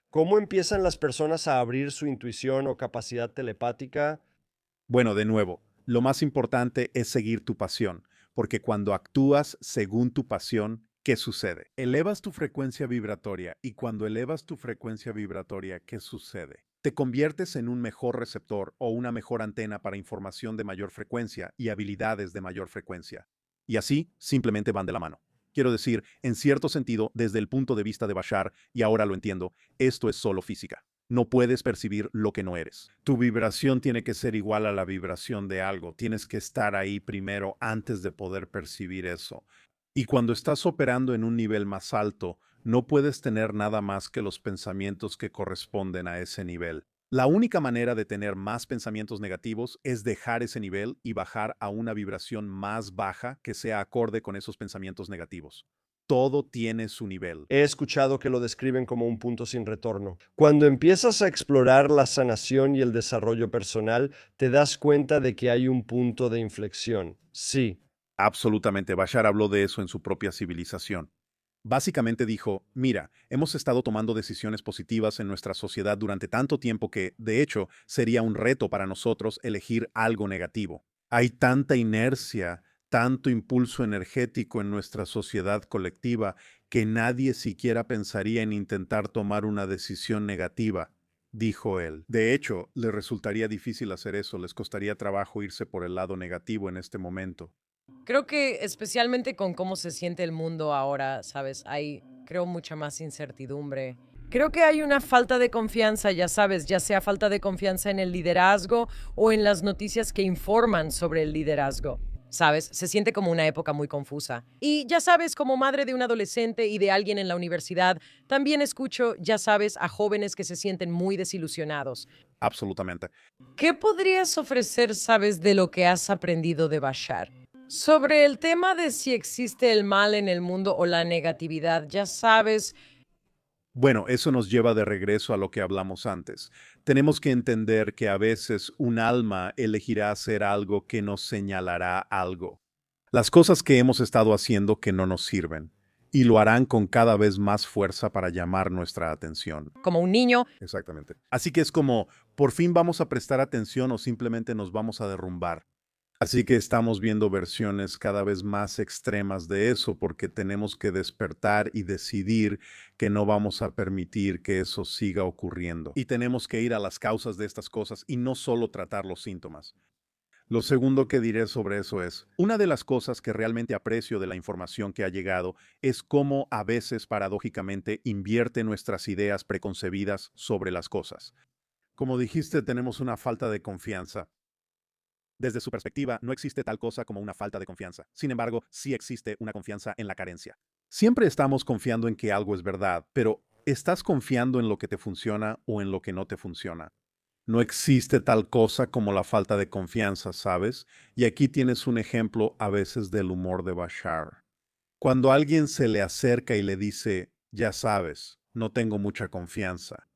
¿Cómo empiezan las personas a abrir su intuición o capacidad telepática? Bueno, de nuevo, lo más importante es seguir tu pasión, porque cuando actúas según tu pasión, ¿qué sucede? Elevas tu frecuencia vibratoria y cuando elevas tu frecuencia vibratoria, ¿qué sucede? Te conviertes en un mejor receptor o una mejor antena para información de mayor frecuencia y habilidades de mayor frecuencia. Y así simplemente van de la mano. Quiero decir, en cierto sentido, desde el punto de vista de Bashar, y ahora lo entiendo, esto es solo física. No puedes percibir lo que no eres. Tu vibración tiene que ser igual a la vibración de algo. Tienes que estar ahí primero antes de poder percibir eso. Y cuando estás operando en un nivel más alto, no puedes tener nada más que los pensamientos que corresponden a ese nivel. La única manera de tener más pensamientos negativos es dejar ese nivel y bajar a una vibración más baja que sea acorde con esos pensamientos negativos. Todo tiene su nivel. He escuchado que lo describen como un punto sin retorno. Cuando empiezas a explorar la sanación y el desarrollo personal, te das cuenta de que hay un punto de inflexión. Sí, Absolutamente, Bashar habló de eso en su propia civilización. Básicamente dijo, mira, hemos estado tomando decisiones positivas en nuestra sociedad durante tanto tiempo que, de hecho, sería un reto para nosotros elegir algo negativo. Hay tanta inercia, tanto impulso energético en nuestra sociedad colectiva que nadie siquiera pensaría en intentar tomar una decisión negativa, dijo él. De hecho, les resultaría difícil hacer eso, les costaría trabajo irse por el lado negativo en este momento. Creo que especialmente con cómo se siente el mundo ahora, ¿sabes? Hay, creo, mucha más incertidumbre. Creo que hay una falta de confianza, ya sabes, ya sea falta de confianza en el liderazgo o en las noticias que informan sobre el liderazgo. ¿Sabes? Se siente como una época muy confusa. Y ya sabes, como madre de un adolescente y de alguien en la universidad, también escucho, ya sabes, a jóvenes que se sienten muy desilusionados. Absolutamente. ¿Qué podrías ofrecer, sabes, de lo que has aprendido de Bashar? Sobre el tema de si existe el mal en el mundo o la negatividad, ya sabes, Bueno, eso nos lleva de regreso a lo que hablamos antes. Tenemos que entender que a veces un alma elegirá hacer algo que nos señalará algo. Las cosas que hemos estado haciendo que no nos sirven, y lo harán con cada vez más fuerza para llamar nuestra atención. como un niño. Exactamente. Así que es como, por fin vamos a prestar atención o simplemente nos vamos a derrumbar. Así que estamos viendo versiones cada vez más extremas de eso porque tenemos que despertar y decidir que no vamos a permitir que eso siga ocurriendo. Y tenemos que ir a las causas de estas cosas y no solo tratar los síntomas. Lo segundo que diré sobre eso es, una de las cosas que realmente aprecio de la información que ha llegado es cómo a veces paradójicamente invierte nuestras ideas preconcebidas sobre las cosas. Como dijiste, tenemos una falta de confianza. Desde su perspectiva, no existe tal cosa como una falta de confianza. Sin embargo, sí existe una confianza en la carencia. Siempre estamos confiando en que algo es verdad, pero ¿estás confiando en lo que te funciona o en lo que no te funciona? No existe tal cosa como la falta de confianza, ¿sabes? Y aquí tienes un ejemplo a veces del humor de Bashar. Cuando alguien se le acerca y le dice, ya sabes, no tengo mucha confianza,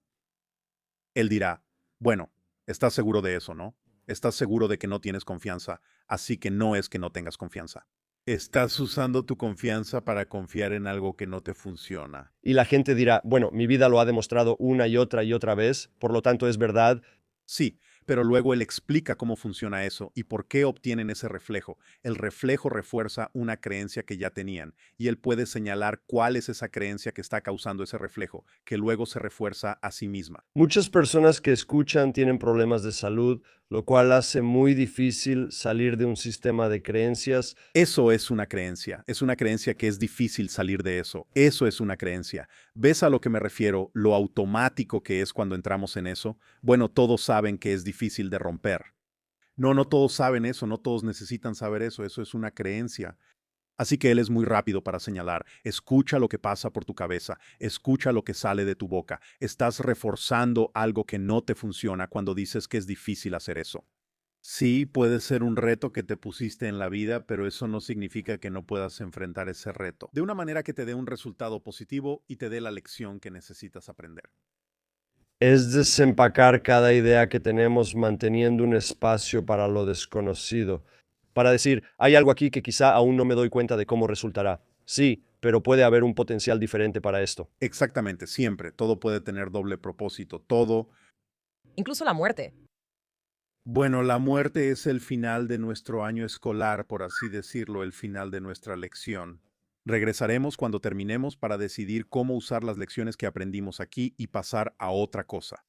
él dirá, bueno, estás seguro de eso, ¿no? Estás seguro de que no tienes confianza, así que no es que no tengas confianza. Estás usando tu confianza para confiar en algo que no te funciona. Y la gente dirá, bueno, mi vida lo ha demostrado una y otra vez, por lo tanto es verdad. Sí, pero luego él explica cómo funciona eso y por qué obtienen ese reflejo. El reflejo refuerza una creencia que ya tenían y él puede señalar cuál es esa creencia que está causando ese reflejo, que luego se refuerza a sí misma. Muchas personas que escuchan tienen problemas de salud, lo cual hace muy difícil salir de un sistema de creencias. Eso es una creencia que es difícil salir de eso. Eso es una creencia. ¿Ves a lo que me refiero? Lo automático que es cuando entramos en eso. Bueno, todos saben que es difícil de romper. No, no todos saben eso, no todos necesitan saber eso es una creencia. Así que él es muy rápido para señalar, escucha lo que pasa por tu cabeza, escucha lo que sale de tu boca. Estás reforzando algo que no te funciona cuando dices que es difícil hacer eso. Sí, puede ser un reto que te pusiste en la vida, pero eso no significa que no puedas enfrentar ese reto de una manera que te dé un resultado positivo y te dé la lección que necesitas aprender. Es desempacar cada idea que tenemos manteniendo un espacio para lo desconocido. Para decir, hay algo aquí que quizá aún no me doy cuenta de cómo resultará. Sí, pero puede haber un potencial diferente para esto. Exactamente, siempre, todo puede tener doble propósito, todo. Incluso la muerte. Bueno, la muerte es el final de nuestro año escolar, por así decirlo, el final de nuestra lección. Regresaremos cuando terminemos para decidir cómo usar las lecciones que aprendimos aquí y pasar a otra cosa.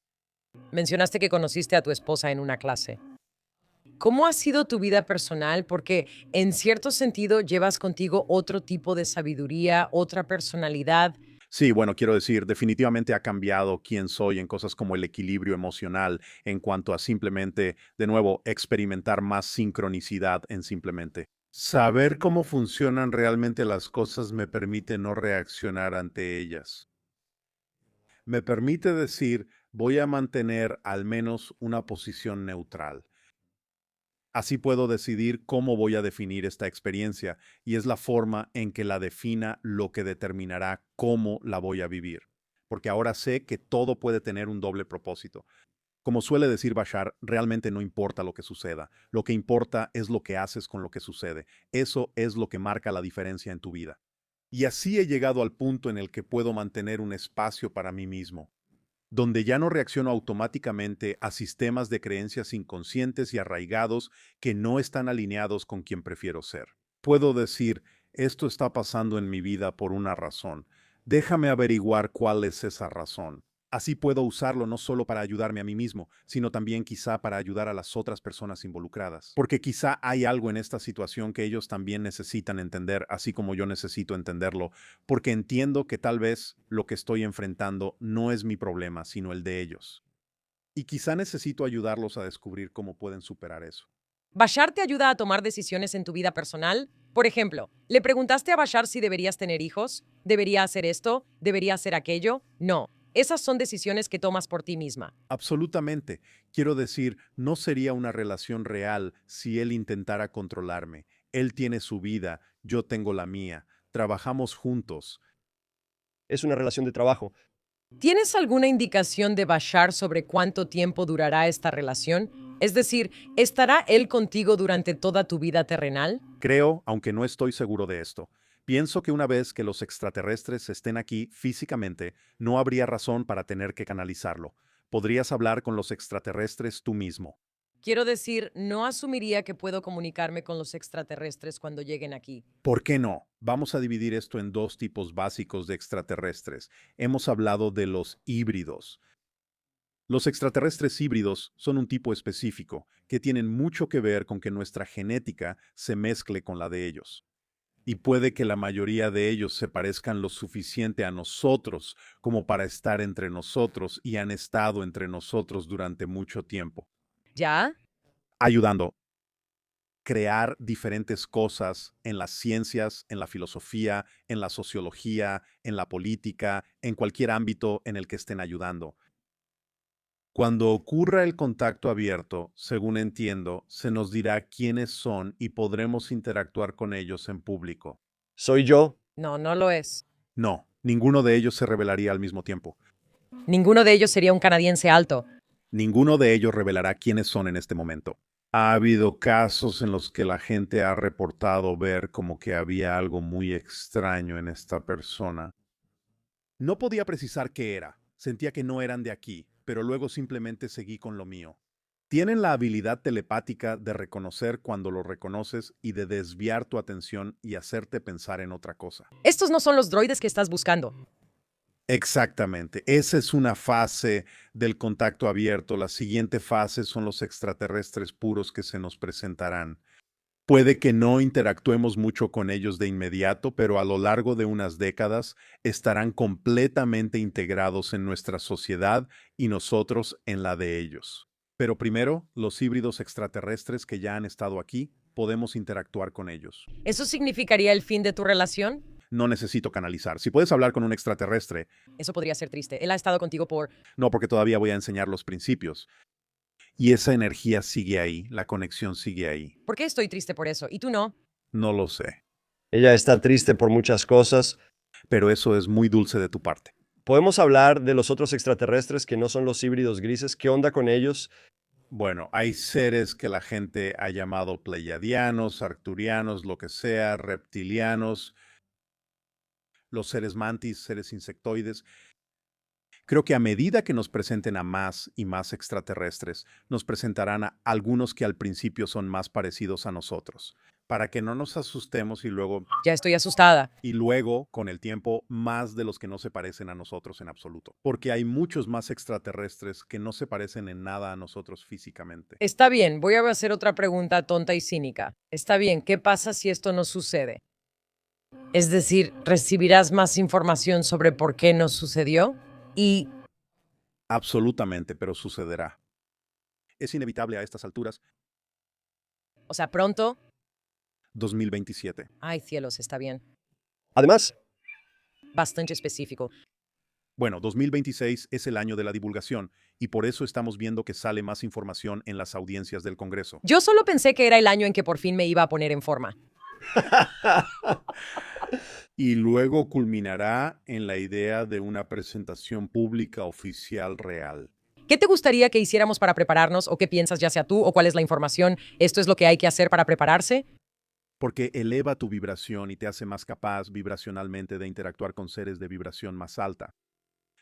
Mencionaste que conociste a tu esposa en una clase. ¿Cómo ha sido tu vida personal? Porque en cierto sentido llevas contigo otro tipo de sabiduría, otra personalidad. Sí, bueno, quiero decir, definitivamente ha cambiado quién soy en cosas como el equilibrio emocional, en cuanto a simplemente, de nuevo, experimentar más sincronicidad en simplemente. Saber cómo funcionan realmente las cosas me permite no reaccionar ante ellas. Me permite decir, voy a mantener al menos una posición neutral. Así puedo decidir cómo voy a definir esta experiencia y es la forma en que la defina lo que determinará cómo la voy a vivir. Porque ahora sé que todo puede tener un doble propósito. Como suele decir Bashar, realmente no importa lo que suceda. Lo que importa es lo que haces con lo que sucede. Eso es lo que marca la diferencia en tu vida. Y así he llegado al punto en el que puedo mantener un espacio para mí mismo, donde ya no reacciono automáticamente a sistemas de creencias inconscientes y arraigados que no están alineados con quien prefiero ser. Puedo decir, esto está pasando en mi vida por una razón. Déjame averiguar cuál es esa razón. Así puedo usarlo no solo para ayudarme a mí mismo, sino también quizá para ayudar a las otras personas involucradas. Porque quizá hay algo en esta situación que ellos también necesitan entender, así como yo necesito entenderlo, porque entiendo que tal vez lo que estoy enfrentando no es mi problema, sino el de ellos. Y quizá necesito ayudarlos a descubrir cómo pueden superar eso. ¿Bashar te ayuda a tomar decisiones en tu vida personal? Por ejemplo, ¿le preguntaste a Bashar si deberías tener hijos? ¿Debería hacer esto? ¿Debería hacer aquello? No. Esas son decisiones que tomas por ti misma. Absolutamente. Quiero decir, no sería una relación real si él intentara controlarme. Él tiene su vida, yo tengo la mía. Trabajamos juntos. Es una relación de trabajo. ¿Tienes alguna indicación de Bashar sobre cuánto tiempo durará esta relación? Es decir, ¿estará él contigo durante toda tu vida terrenal? Creo, aunque no estoy seguro de esto, pienso que una vez que los extraterrestres estén aquí físicamente, no habría razón para tener que canalizarlo. Podrías hablar con los extraterrestres tú mismo. Quiero decir, no asumiría que puedo comunicarme con los extraterrestres cuando lleguen aquí. ¿Por qué no? Vamos a dividir esto en dos tipos básicos de extraterrestres. Hemos hablado de los híbridos. Los extraterrestres híbridos son un tipo específico que tienen mucho que ver con que nuestra genética se mezcle con la de ellos. Y puede que la mayoría de ellos se parezcan lo suficiente a nosotros como para estar entre nosotros y han estado entre nosotros durante mucho tiempo, ¿Ya? ayudando a crear diferentes cosas en las ciencias, en la filosofía, en la sociología, en la política, en cualquier ámbito en el que estén ayudando. Cuando ocurra el contacto abierto, según entiendo, se nos dirá quiénes son y podremos interactuar con ellos en público. Soy yo. No, no lo es. No, ninguno de ellos se revelaría al mismo tiempo. Ninguno de ellos sería un canadiense alto. Ninguno de ellos revelará quiénes son en este momento. Ha habido casos en los que la gente ha reportado ver como que había algo muy extraño en esta persona. No podía precisar qué era. Sentía que no eran de aquí, pero luego simplemente seguí con lo mío. Tienen la habilidad telepática de reconocer cuando lo reconoces y de desviar tu atención y hacerte pensar en otra cosa. Estos no son los droides que estás buscando. Exactamente. Esa es una fase del contacto abierto. La siguiente fase son los extraterrestres puros que se nos presentarán. Puede que no interactuemos mucho con ellos de inmediato, pero a lo largo de unas décadas estarán completamente integrados en nuestra sociedad y nosotros en la de ellos. Pero primero, los híbridos extraterrestres que ya han estado aquí, podemos interactuar con ellos. ¿Eso significaría el fin de tu relación? No necesito canalizar. Si puedes hablar con un extraterrestre, Eso podría ser triste. Él ha estado contigo por... no, porque todavía voy a enseñar los principios. Y esa energía sigue ahí, la conexión sigue ahí. ¿Por qué estoy triste por eso? ¿Y tú no? No lo sé, Ella está triste por muchas cosas. pero eso es muy dulce de tu parte. Podemos hablar de los otros extraterrestres que no son los híbridos grises. ¿Qué onda con ellos? Bueno, hay seres que la gente ha llamado pleiadianos, arcturianos, lo que sea, reptilianos, los seres mantis, seres insectoides. Creo que a medida que nos presenten a más y más extraterrestres, nos presentarán a algunos que al principio son más parecidos a nosotros, para que no nos asustemos Ya estoy asustada. y luego, con el tiempo, más de los que no se parecen a nosotros en absoluto. Porque hay muchos más extraterrestres que no se parecen en nada a nosotros físicamente. Está bien, voy a hacer otra pregunta tonta y cínica. Está bien, ¿qué pasa si esto no sucede? Es decir, ¿recibirás más información sobre por qué no sucedió? Y Absolutamente, pero sucederá. Es inevitable a estas alturas. o sea, pronto. 2027. Ay, cielos, está bien. Además, Bastante específico. Bueno, 2026 es el año de la divulgación y por eso estamos viendo que sale más información en las audiencias del Congreso. Yo solo pensé que era el año en que por fin me iba a poner en forma. Y luego culminará en la idea de una presentación pública oficial real. ¿Qué te gustaría que hiciéramos para prepararnos o qué piensas, ya sea tú o cuál es la información? ¿Esto es lo que hay que hacer para prepararse? porque eleva tu vibración y te hace más capaz vibracionalmente de interactuar con seres de vibración más alta.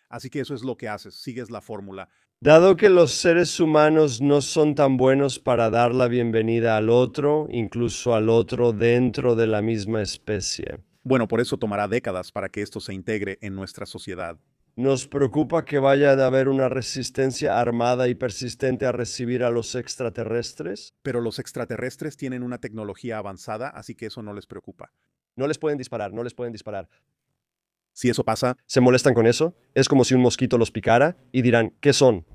Así que eso es lo que haces, sigues la fórmula. Dado que los seres humanos no son tan buenos para dar la bienvenida al otro, incluso al otro dentro de la misma especie, Bueno, por eso tomará décadas para que esto se integre en nuestra sociedad. nos preocupa que vaya a haber una resistencia armada y persistente a recibir a los extraterrestres. Pero los extraterrestres tienen una tecnología avanzada, así que eso no les preocupa. No les pueden disparar, no les pueden disparar. Si eso pasa, ¿Se molestan con eso? Es como si un mosquito los picara y dirán, ¿qué son?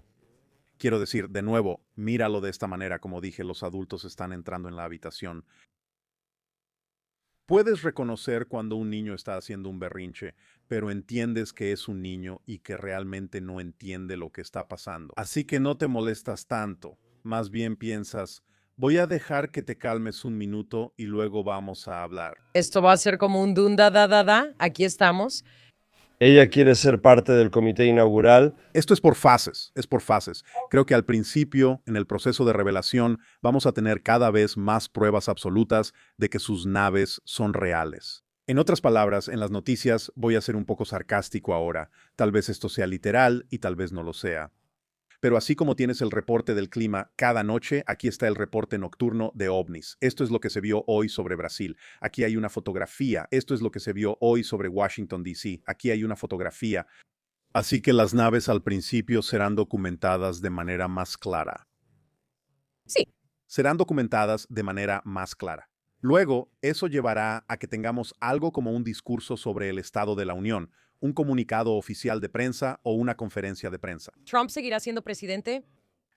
quiero decir, de nuevo, míralo de esta manera, como dije, los adultos están entrando en la habitación. Puedes reconocer cuando un niño está haciendo un berrinche, pero entiendes que es un niño y que realmente no entiende lo que está pasando. Así que no te molestas tanto. Más bien piensas, voy a dejar que te calmes un minuto y luego vamos a hablar. Esto va a ser como un dunda da da da. Aquí estamos. Ella quiere ser parte del comité inaugural. Esto es por fases, es por fases. Creo que al principio, en el proceso de revelación, vamos a tener cada vez más pruebas absolutas de que sus naves son reales. En otras palabras, en las noticias voy a ser un poco sarcástico ahora. Tal vez esto sea literal y tal vez no lo sea. Pero así como tienes el reporte del clima cada noche, aquí está el reporte nocturno de ovnis. Esto es lo que se vio hoy sobre Brasil. Aquí hay una fotografía. Esto es lo que se vio hoy sobre Washington, D.C. Aquí hay una fotografía. Así que las naves al principio serán documentadas de manera más clara. Sí. Serán documentadas de manera más clara. Luego, eso llevará a que tengamos algo como un discurso sobre el Estado de la Unión, un comunicado oficial de prensa o una conferencia de prensa. ¿Trump seguirá siendo presidente?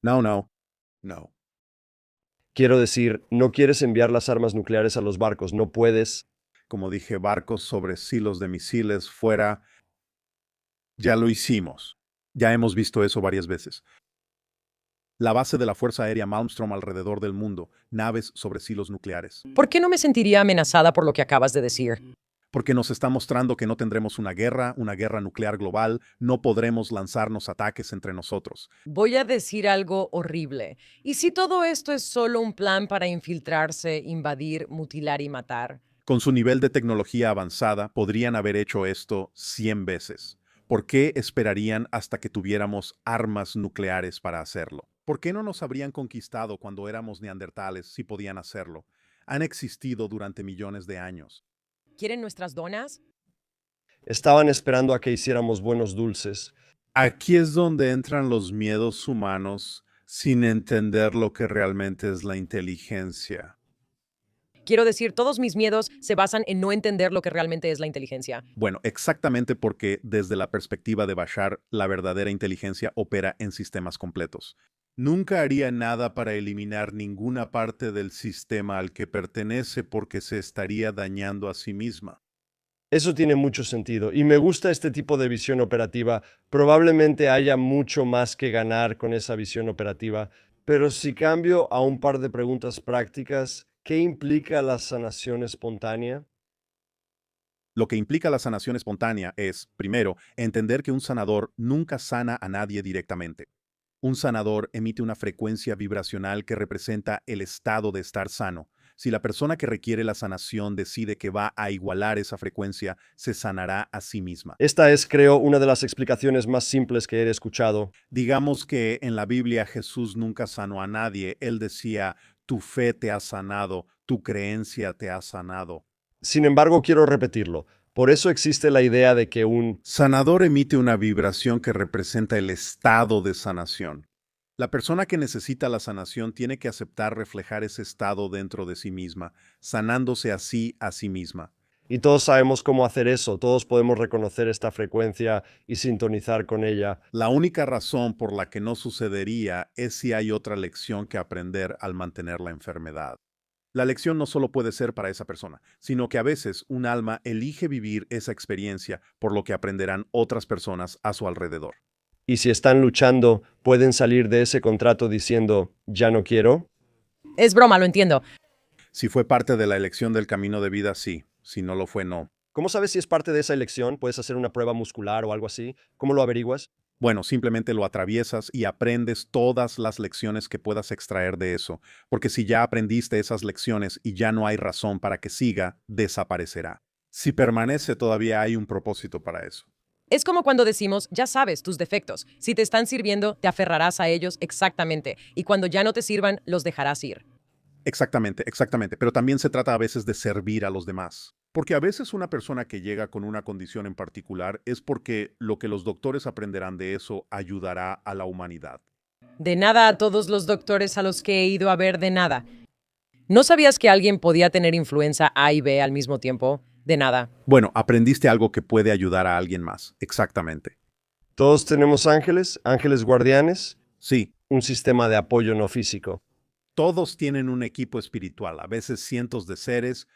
No. Quiero decir, no quieres enviar las armas nucleares a los barcos, no puedes. Como dije, barcos sobre silos de misiles fuera. Ya lo hicimos. Ya hemos visto eso varias veces. La base de la Fuerza Aérea Malmstrom alrededor del mundo, naves sobre silos nucleares. ¿Por qué no me sentiría amenazada por lo que acabas de decir? Porque nos está mostrando que no tendremos una guerra nuclear global, no podremos lanzarnos ataques entre nosotros. Voy a decir algo horrible. ¿Y si todo esto es solo un plan para infiltrarse, invadir, mutilar y matar? Con su nivel de tecnología avanzada, podrían haber hecho esto 100 veces. ¿Por qué esperarían hasta que tuviéramos armas nucleares para hacerlo? ¿Por qué no nos habrían conquistado cuando éramos neandertales si podían hacerlo? Han existido durante millones de años. ¿Quieren nuestras donas? Estaban esperando a que hiciéramos buenos dulces. Aquí es donde entran los miedos humanos sin entender lo que realmente es la inteligencia. Quiero decir, todos mis miedos se basan en no entender lo que realmente es la inteligencia. Bueno, exactamente porque desde la perspectiva de Bashar, la verdadera inteligencia opera en sistemas completos. Nunca haría nada para eliminar ninguna parte del sistema al que pertenece porque se estaría dañando a sí misma. Eso tiene mucho sentido y me gusta este tipo de visión operativa. Probablemente haya mucho más que ganar con esa visión operativa, pero si cambio a un par de preguntas prácticas, ¿qué implica la sanación espontánea? Lo que implica la sanación espontánea es, primero, entender que un sanador nunca sana a nadie directamente. Un sanador emite una frecuencia vibracional que representa el estado de estar sano. Si la persona que requiere la sanación decide que va a igualar esa frecuencia, se sanará a sí misma. Esta es, creo, una de las explicaciones más simples que he escuchado. Digamos que en la Biblia Jesús nunca sanó a nadie. Él decía, tu fe te ha sanado, tu creencia te ha sanado. Sin embargo, quiero repetirlo. Por eso existe la idea de que un Sanador emite una vibración que representa el estado de sanación. La persona que necesita la sanación tiene que aceptar reflejar ese estado dentro de sí misma, sanándose así a sí misma. Y todos sabemos cómo hacer eso, todos podemos reconocer esta frecuencia y sintonizar con ella. La única razón por la que no sucedería es si hay otra lección que aprender al mantener la enfermedad. La lección no solo puede ser para esa persona, sino que a veces un alma elige vivir esa experiencia por lo que aprenderán otras personas a su alrededor. Y si están luchando, pueden salir de ese contrato diciendo, ya no quiero. Es broma, lo entiendo. Si fue parte de la elección del camino de vida, sí. Si no lo fue, no. ¿Cómo sabes si es parte de esa elección? ¿Puedes hacer una prueba muscular o algo así? ¿Cómo lo averiguas? Bueno, simplemente lo atraviesas y aprendes todas las lecciones que puedas extraer de eso, porque si ya aprendiste esas lecciones y ya no hay razón para que siga, desaparecerá. Si permanece, todavía hay un propósito para eso. Es como cuando decimos, ya sabes tus defectos. Si te están sirviendo, te aferrarás a ellos exactamente. Y cuando ya no te sirvan, los dejarás ir. Exactamente, exactamente. Pero también se trata a veces de servir a los demás. Porque a veces una persona que llega con una condición en particular es porque lo que los doctores aprenderán de eso ayudará a la humanidad. De nada a todos los doctores a los que he ido a ver, de nada. ¿No sabías que alguien podía tener influenza A y B al mismo tiempo? De nada. Bueno, aprendiste algo que puede ayudar a alguien más. Exactamente. Todos tenemos ángeles, ángeles guardianes, Sí, un sistema de apoyo no físico. todos tienen un equipo espiritual, a veces cientos de seres.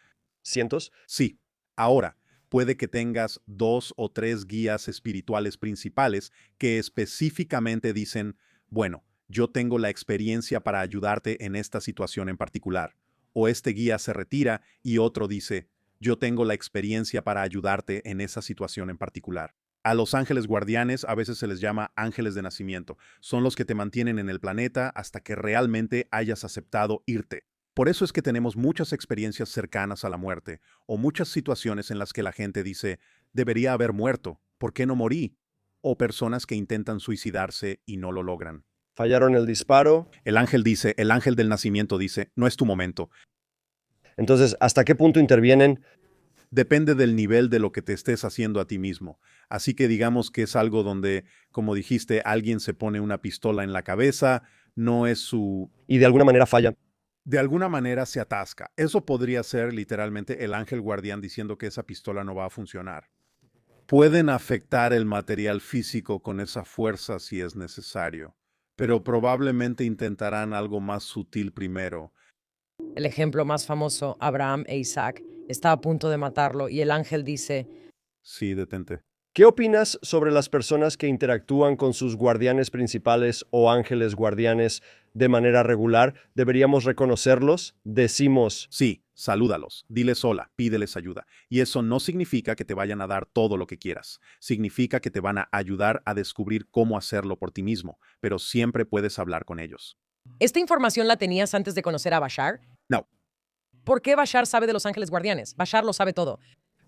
¿Cientos? Sí. Ahora, puede que tengas 2 o 3 guías espirituales principales que específicamente dicen, bueno, yo tengo la experiencia para ayudarte en esta situación en particular. O este guía se retira y otro dice, yo tengo la experiencia para ayudarte en esa situación en particular. A los ángeles guardianes a veces se les llama ángeles de nacimiento. Son los que te mantienen en el planeta hasta que realmente hayas aceptado irte. Por eso es que tenemos muchas experiencias cercanas a la muerte, o muchas situaciones en las que la gente dice, debería haber muerto, ¿por qué no morí? O personas que intentan suicidarse y no lo logran. Fallaron el disparo. El ángel dice, el ángel del nacimiento dice, no es tu momento. Entonces, ¿hasta qué punto intervienen? Depende del nivel de lo que te estés haciendo a ti mismo. Así que digamos que es algo donde, como dijiste, alguien se pone una pistola en la cabeza, no es su... Y de alguna manera falla. De alguna manera se atasca. Eso podría ser literalmente el ángel guardián diciendo que esa pistola no va a funcionar. Pueden afectar el material físico con esa fuerza si es necesario, pero probablemente intentarán algo más sutil primero. El ejemplo más famoso, Abraham e Isaac, está a punto de matarlo y el ángel dice, Sí, detente. ¿Qué opinas sobre las personas que interactúan con sus guardianes principales o ángeles guardianes de manera regular? ¿Deberíamos reconocerlos? Decimos, Sí, salúdalos, diles hola, pídeles ayuda. Y eso no significa que te vayan a dar todo lo que quieras. Significa que te van a ayudar a descubrir cómo hacerlo por ti mismo, pero siempre puedes hablar con ellos. ¿esta información la tenías antes de conocer a Bashar? No, ¿Por qué Bashar sabe de los ángeles guardianes? Bashar lo sabe todo.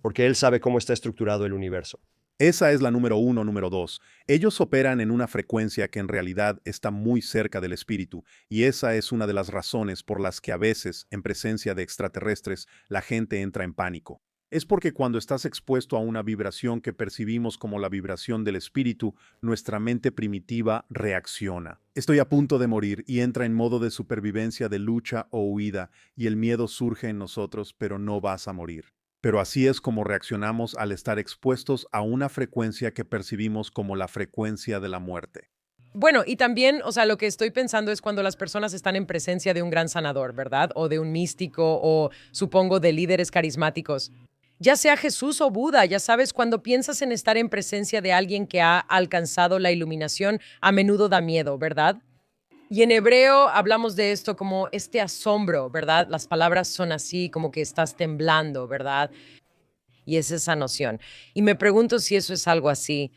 porque él sabe cómo está estructurado el universo. esa es la número 1, número 2. Ellos operan en una frecuencia que en realidad está muy cerca del espíritu, y esa es una de las razones por las que a veces, en presencia de extraterrestres, la gente entra en pánico. Es porque cuando estás expuesto a una vibración que percibimos como la vibración del espíritu, nuestra mente primitiva reacciona. Estoy a punto de morir y entra en modo de supervivencia de lucha o huida, y el miedo surge en nosotros, pero no vas a morir. Pero así es como reaccionamos al estar expuestos a una frecuencia que percibimos como la frecuencia de la muerte. Bueno, y también, o sea, lo que estoy pensando es cuando las personas están en presencia de un gran sanador, ¿verdad? O de un místico, o supongo de líderes carismáticos. Ya sea Jesús o Buda, ya sabes, cuando piensas en estar en presencia de alguien que ha alcanzado la iluminación, a menudo da miedo, ¿verdad? Y en hebreo hablamos de esto como este asombro, ¿verdad? Las palabras son así, como que estás temblando, ¿verdad? Y es esa noción. Y me pregunto si eso es algo así.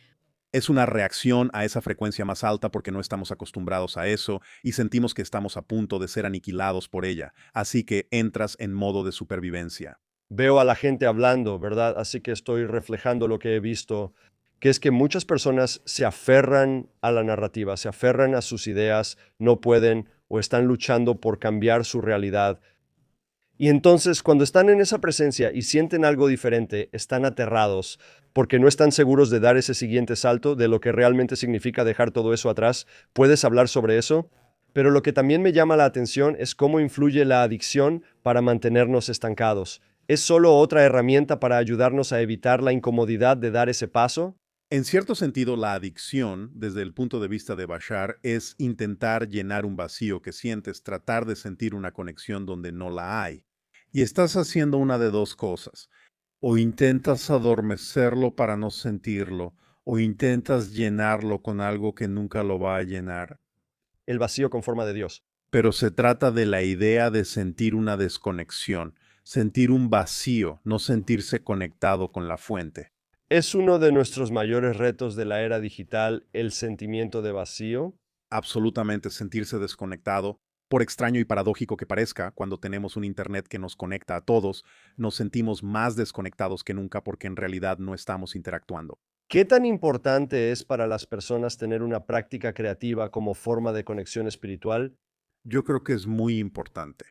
Es una reacción a esa frecuencia más alta porque no estamos acostumbrados a eso y sentimos que estamos a punto de ser aniquilados por ella, así que entras en modo de supervivencia. Veo a la gente hablando, ¿verdad? Así que estoy reflejando lo que he visto, que es que muchas personas se aferran a la narrativa, se aferran a sus ideas, no pueden o están luchando por cambiar su realidad. Y entonces, cuando están en esa presencia y sienten algo diferente, están aterrados porque no están seguros de dar ese siguiente salto, de lo que realmente significa dejar todo eso atrás. ¿Puedes hablar sobre eso? Pero lo que también me llama la atención es cómo influye la adicción para mantenernos estancados. ¿Es solo otra herramienta para ayudarnos a evitar la incomodidad de dar ese paso? En cierto sentido, la adicción, desde el punto de vista de Bashar, es intentar llenar un vacío que sientes, tratar de sentir una conexión donde no la hay. Y estás haciendo una de dos cosas. O intentas adormecerlo para no sentirlo, o intentas llenarlo con algo que nunca lo va a llenar. El vacío con forma de Dios. Pero se trata de la idea de sentir una desconexión, sentir un vacío, no sentirse conectado con la fuente. ¿Es uno de nuestros mayores retos de la era digital el sentimiento de vacío? Absolutamente sentirse desconectado. Por extraño y paradójico que parezca, cuando tenemos un Internet que nos conecta a todos, nos sentimos más desconectados que nunca porque en realidad no estamos interactuando. ¿Qué tan importante es para las personas tener una práctica creativa como forma de conexión espiritual? Yo creo que es muy importante.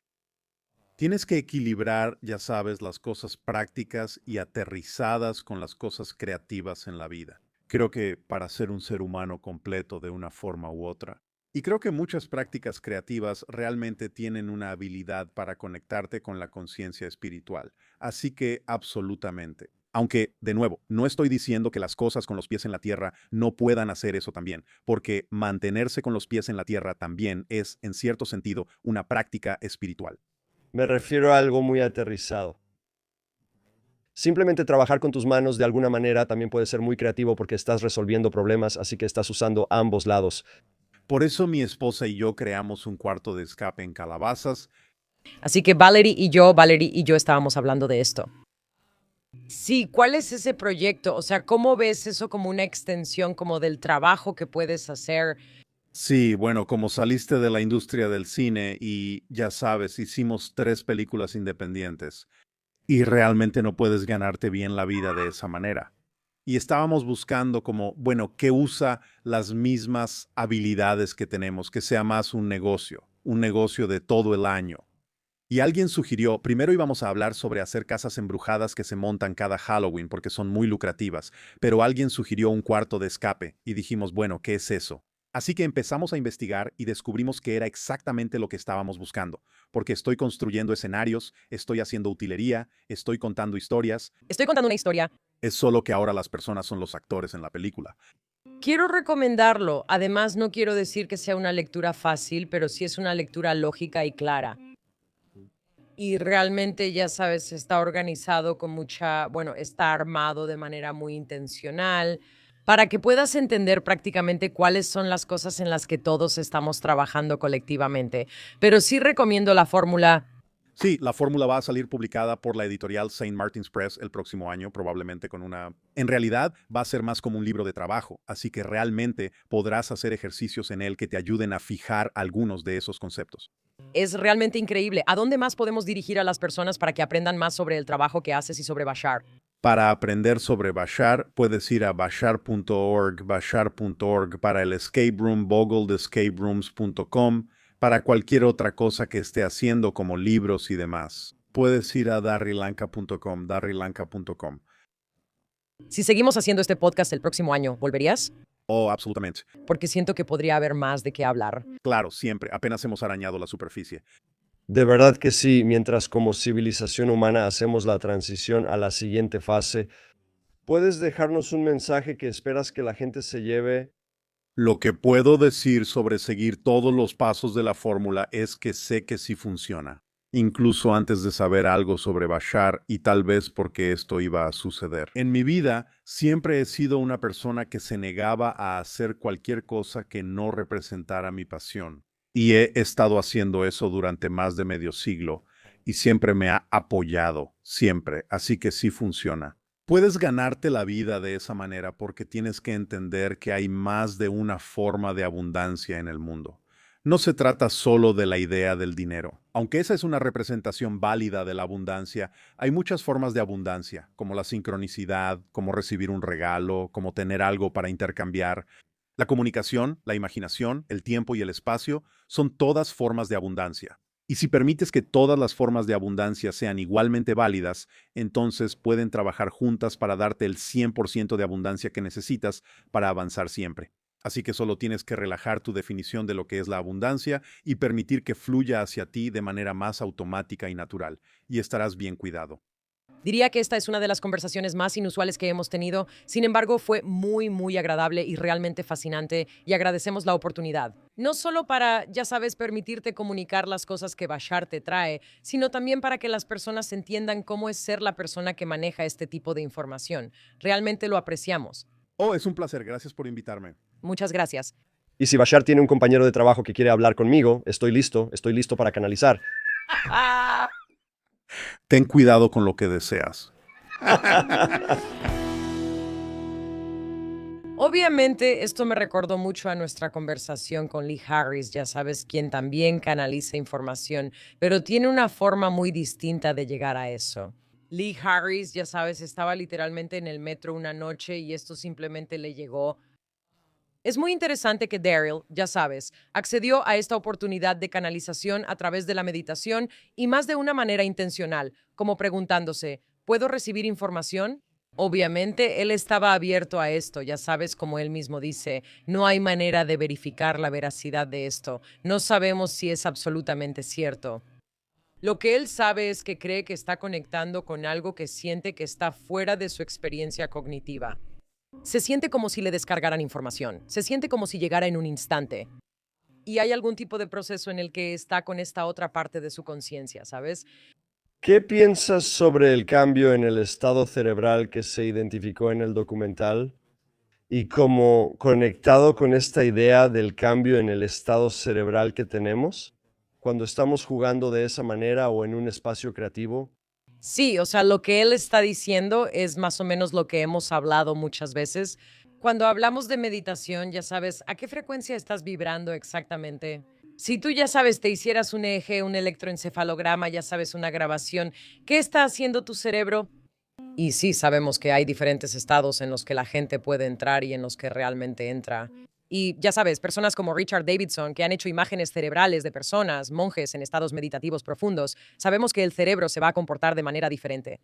Tienes que equilibrar, ya sabes, las cosas prácticas y aterrizadas con las cosas creativas en la vida. Creo que para ser un ser humano completo de una forma u otra. Y creo que muchas prácticas creativas realmente tienen una habilidad para conectarte con la conciencia espiritual. Así que absolutamente. Aunque, de nuevo, no estoy diciendo que las cosas con los pies en la tierra no puedan hacer eso también, porque mantenerse con los pies en la tierra también es, en cierto sentido, una práctica espiritual. Me refiero a algo muy aterrizado. Simplemente trabajar con tus manos de alguna manera también puede ser muy creativo porque estás resolviendo problemas, así que estás usando ambos lados. Por eso mi esposa y yo creamos un cuarto de escape en Calabazas. Así que Valerie y yo estábamos hablando de esto. Sí, ¿cuál es ese proyecto? O sea, ¿cómo ves eso como una extensión como del trabajo que puedes hacer? Sí, bueno, como saliste de la industria del cine y ya sabes, hicimos 3 películas independientes y realmente no puedes ganarte bien la vida de esa manera. Y estábamos buscando como, bueno, que usa las mismas habilidades que tenemos, que sea más un negocio de todo el año. Y alguien sugirió, primero íbamos a hablar sobre hacer casas embrujadas que se montan cada Halloween porque son muy lucrativas, pero alguien sugirió un cuarto de escape y dijimos, bueno, ¿qué es eso? Así que empezamos a investigar y descubrimos que era exactamente lo que estábamos buscando, porque estoy construyendo escenarios, estoy haciendo utilería, estoy contando historias, Estoy contando una historia. es solo que ahora las personas son los actores en la película. Quiero recomendarlo. Además, no quiero decir que sea una lectura fácil, pero sí es una lectura lógica y clara. Y realmente, ya sabes, está organizado con mucha, bueno, está armado de manera muy intencional para que puedas entender prácticamente cuáles son las cosas en las que todos estamos trabajando colectivamente. Pero sí recomiendo la fórmula. Sí, la fórmula va a salir publicada por la editorial Saint Martin's Press el próximo año, probablemente con una... En realidad, va a ser más como un libro de trabajo, así que realmente podrás hacer ejercicios en él que te ayuden a fijar algunos de esos conceptos. Es realmente increíble. ¿A dónde más podemos dirigir a las personas para que aprendan más sobre el trabajo que haces y sobre Bashar? Para aprender sobre Bashar, puedes ir a bashar.org para el escape room, bogoldescaperooms.com, para cualquier otra cosa que esté haciendo como libros y demás. Puedes ir a darrylanka.com. Si seguimos haciendo este podcast el próximo año, ¿volverías? Oh, absolutamente. Porque siento que podría haber más de qué hablar. Claro, siempre. Apenas hemos arañado la superficie. De verdad que sí, mientras como civilización humana hacemos la transición a la siguiente fase, ¿puedes dejarnos un mensaje que esperas que la gente se lleve? Lo que puedo decir sobre seguir todos los pasos de la fórmula es que sé que sí funciona, incluso antes de saber algo sobre Bashar y tal vez porque esto iba a suceder. En mi vida siempre he sido una persona que se negaba a hacer cualquier cosa que no representara mi pasión. Y he estado haciendo eso durante más de medio siglo y siempre me ha apoyado, siempre, así que sí funciona. Puedes ganarte la vida de esa manera porque tienes que entender que hay más de una forma de abundancia en el mundo. No se trata solo de la idea del dinero. Aunque esa es una representación válida de la abundancia, hay muchas formas de abundancia, como la sincronicidad, como recibir un regalo, como tener algo para intercambiar. La comunicación, la imaginación, el tiempo y el espacio son todas formas de abundancia. Y si permites que todas las formas de abundancia sean igualmente válidas, entonces pueden trabajar juntas para darte el 100% de abundancia que necesitas para avanzar siempre. Así que solo tienes que relajar tu definición de lo que es la abundancia y permitir que fluya hacia ti de manera más automática y natural, y estarás bien cuidado. Diría que esta es una de las conversaciones más inusuales que hemos tenido. Sin embargo, fue muy agradable y realmente fascinante y agradecemos la oportunidad. No solo para, ya sabes, permitirte comunicar las cosas que Bashar te trae, sino también para que las personas entiendan cómo es ser la persona que maneja este tipo de información. Realmente lo apreciamos. Oh, es un placer. Gracias por invitarme. Muchas gracias. Y si Bashar tiene un compañero de trabajo que quiere hablar conmigo, estoy listo para canalizar. Ten cuidado con lo que deseas. Obviamente, esto me recordó mucho a nuestra conversación con Lee Harris, ya sabes, quien también canaliza información, pero tiene una forma muy distinta de llegar a eso. Lee Harris, ya sabes, estaba literalmente en el metro una noche y esto simplemente le llegó. Es muy interesante que Daryl, ya sabes, accedió a esta oportunidad de canalización a través de la meditación y más de una manera intencional, como preguntándose, ¿puedo recibir información? Obviamente, él estaba abierto a esto, ya sabes, como él mismo dice, no hay manera de verificar la veracidad de esto, no sabemos si es absolutamente cierto. Lo que él sabe es que cree que está conectando con algo que siente que está fuera de su experiencia cognitiva. Se siente como si le descargaran información, se siente como si llegara en un instante. Y hay algún tipo de proceso en el que está con esta otra parte de su conciencia, ¿sabes? ¿Qué piensas sobre el cambio en el estado cerebral que se identificó en el documental? Y como conectado con esta idea del cambio en el estado cerebral que tenemos cuando estamos jugando de esa manera o en un espacio creativo. Sí, o sea, lo que él está diciendo es más o menos lo que hemos hablado muchas veces. Cuando hablamos de meditación, ya sabes, ¿a qué frecuencia estás vibrando exactamente? Si tú ya sabes, te hicieras un EEG, un electroencefalograma, ya sabes, una grabación, ¿qué está haciendo tu cerebro? Y sí, sabemos que hay diferentes estados en los que la gente puede entrar y en los que realmente entra. Y ya sabes, personas como Richard Davidson, que han hecho imágenes cerebrales de personas, monjes en estados meditativos profundos, sabemos que el cerebro se va a comportar de manera diferente.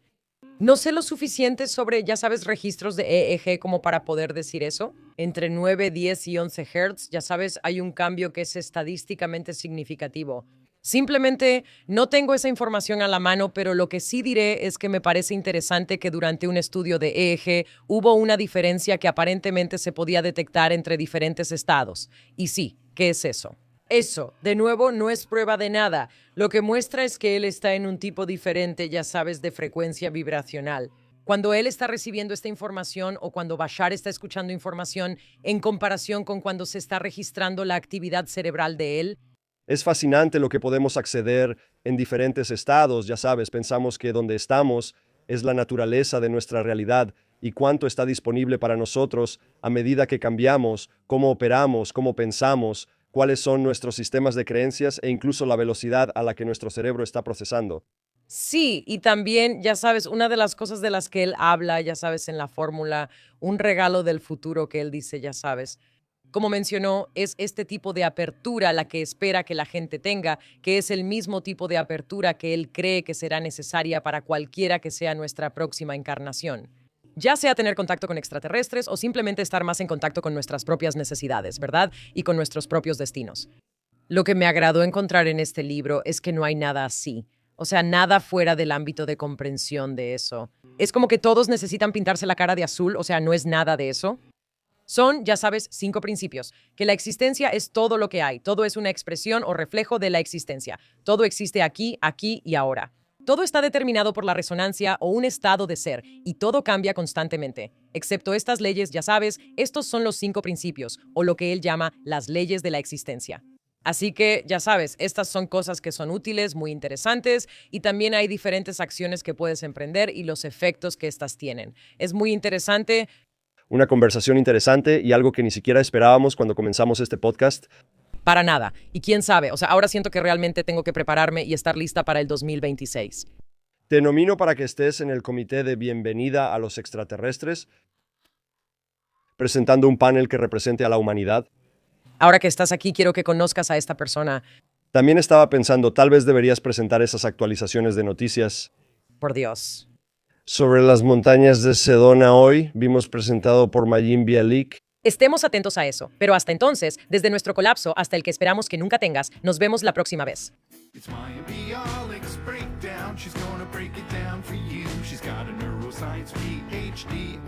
No sé lo suficiente sobre, ya sabes, registros de EEG como para poder decir eso. Entre 9, 10 y 11 Hz, ya sabes, hay un cambio que es estadísticamente significativo. Simplemente no tengo esa información a la mano, pero lo que sí diré es que me parece interesante que durante un estudio de EEG hubo una diferencia que aparentemente se podía detectar entre diferentes estados. Y sí, ¿qué es eso? Eso, de nuevo, no es prueba de nada. Lo que muestra es que él está en un tipo diferente, ya sabes, de frecuencia vibracional. Cuando él está recibiendo esta información o cuando Bashar está escuchando información en comparación con cuando se está registrando la actividad cerebral de él. Es fascinante lo que podemos acceder en diferentes estados, ya sabes, pensamos que donde estamos es la naturaleza de nuestra realidad y cuánto está disponible para nosotros a medida que cambiamos, cómo operamos, cómo pensamos, cuáles son nuestros sistemas de creencias e incluso la velocidad a la que nuestro cerebro está procesando. Sí, y también, ya sabes, una de las cosas de las que él habla, ya sabes, en la fórmula, un regalo del futuro que él dice, ya sabes. Como mencionó, es este tipo de apertura la que espera que la gente tenga, que es el mismo tipo de apertura que él cree que será necesaria para cualquiera que sea nuestra próxima encarnación. Ya sea tener contacto con extraterrestres o simplemente estar más en contacto con nuestras propias necesidades, ¿verdad? Y con nuestros propios destinos. Lo que me agradó encontrar en este libro es que no hay nada así. O sea, nada fuera del ámbito de comprensión de eso. Es como que todos necesitan pintarse la cara de azul, o sea, no es nada de eso. Son, ya sabes, 5 principios, que la existencia es todo lo que hay, todo es una expresión o reflejo de la existencia, todo existe aquí, aquí y ahora. Todo está determinado por la resonancia o un estado de ser, y todo cambia constantemente. Excepto estas leyes, ya sabes, estos son los 5 principios, o lo que él llama las leyes de la existencia. Así que, ya sabes, estas son cosas que son útiles, muy interesantes, y también hay diferentes acciones que puedes emprender y los efectos que estas tienen. Es muy interesante. Una conversación interesante y algo que ni siquiera esperábamos cuando comenzamos este podcast. Para nada. Y quién sabe, o sea, ahora siento que realmente tengo que prepararme y estar lista para el 2026. Te nomino para que estés en el comité de bienvenida a los extraterrestres, presentando un panel que represente a la humanidad. Ahora que estás aquí, quiero que conozcas a esta persona. También estaba pensando, tal vez deberías presentar esas actualizaciones de noticias. Por Dios. Sobre las montañas de Sedona hoy, vimos presentado por Mayim Bialik. Estemos atentos a eso. Pero hasta entonces, desde nuestro colapso hasta el que esperamos que nunca tengas, nos vemos la próxima vez. It's Maya Bialik's breakdown. She's gonna break it down for you. She's got a neuroscience PhD.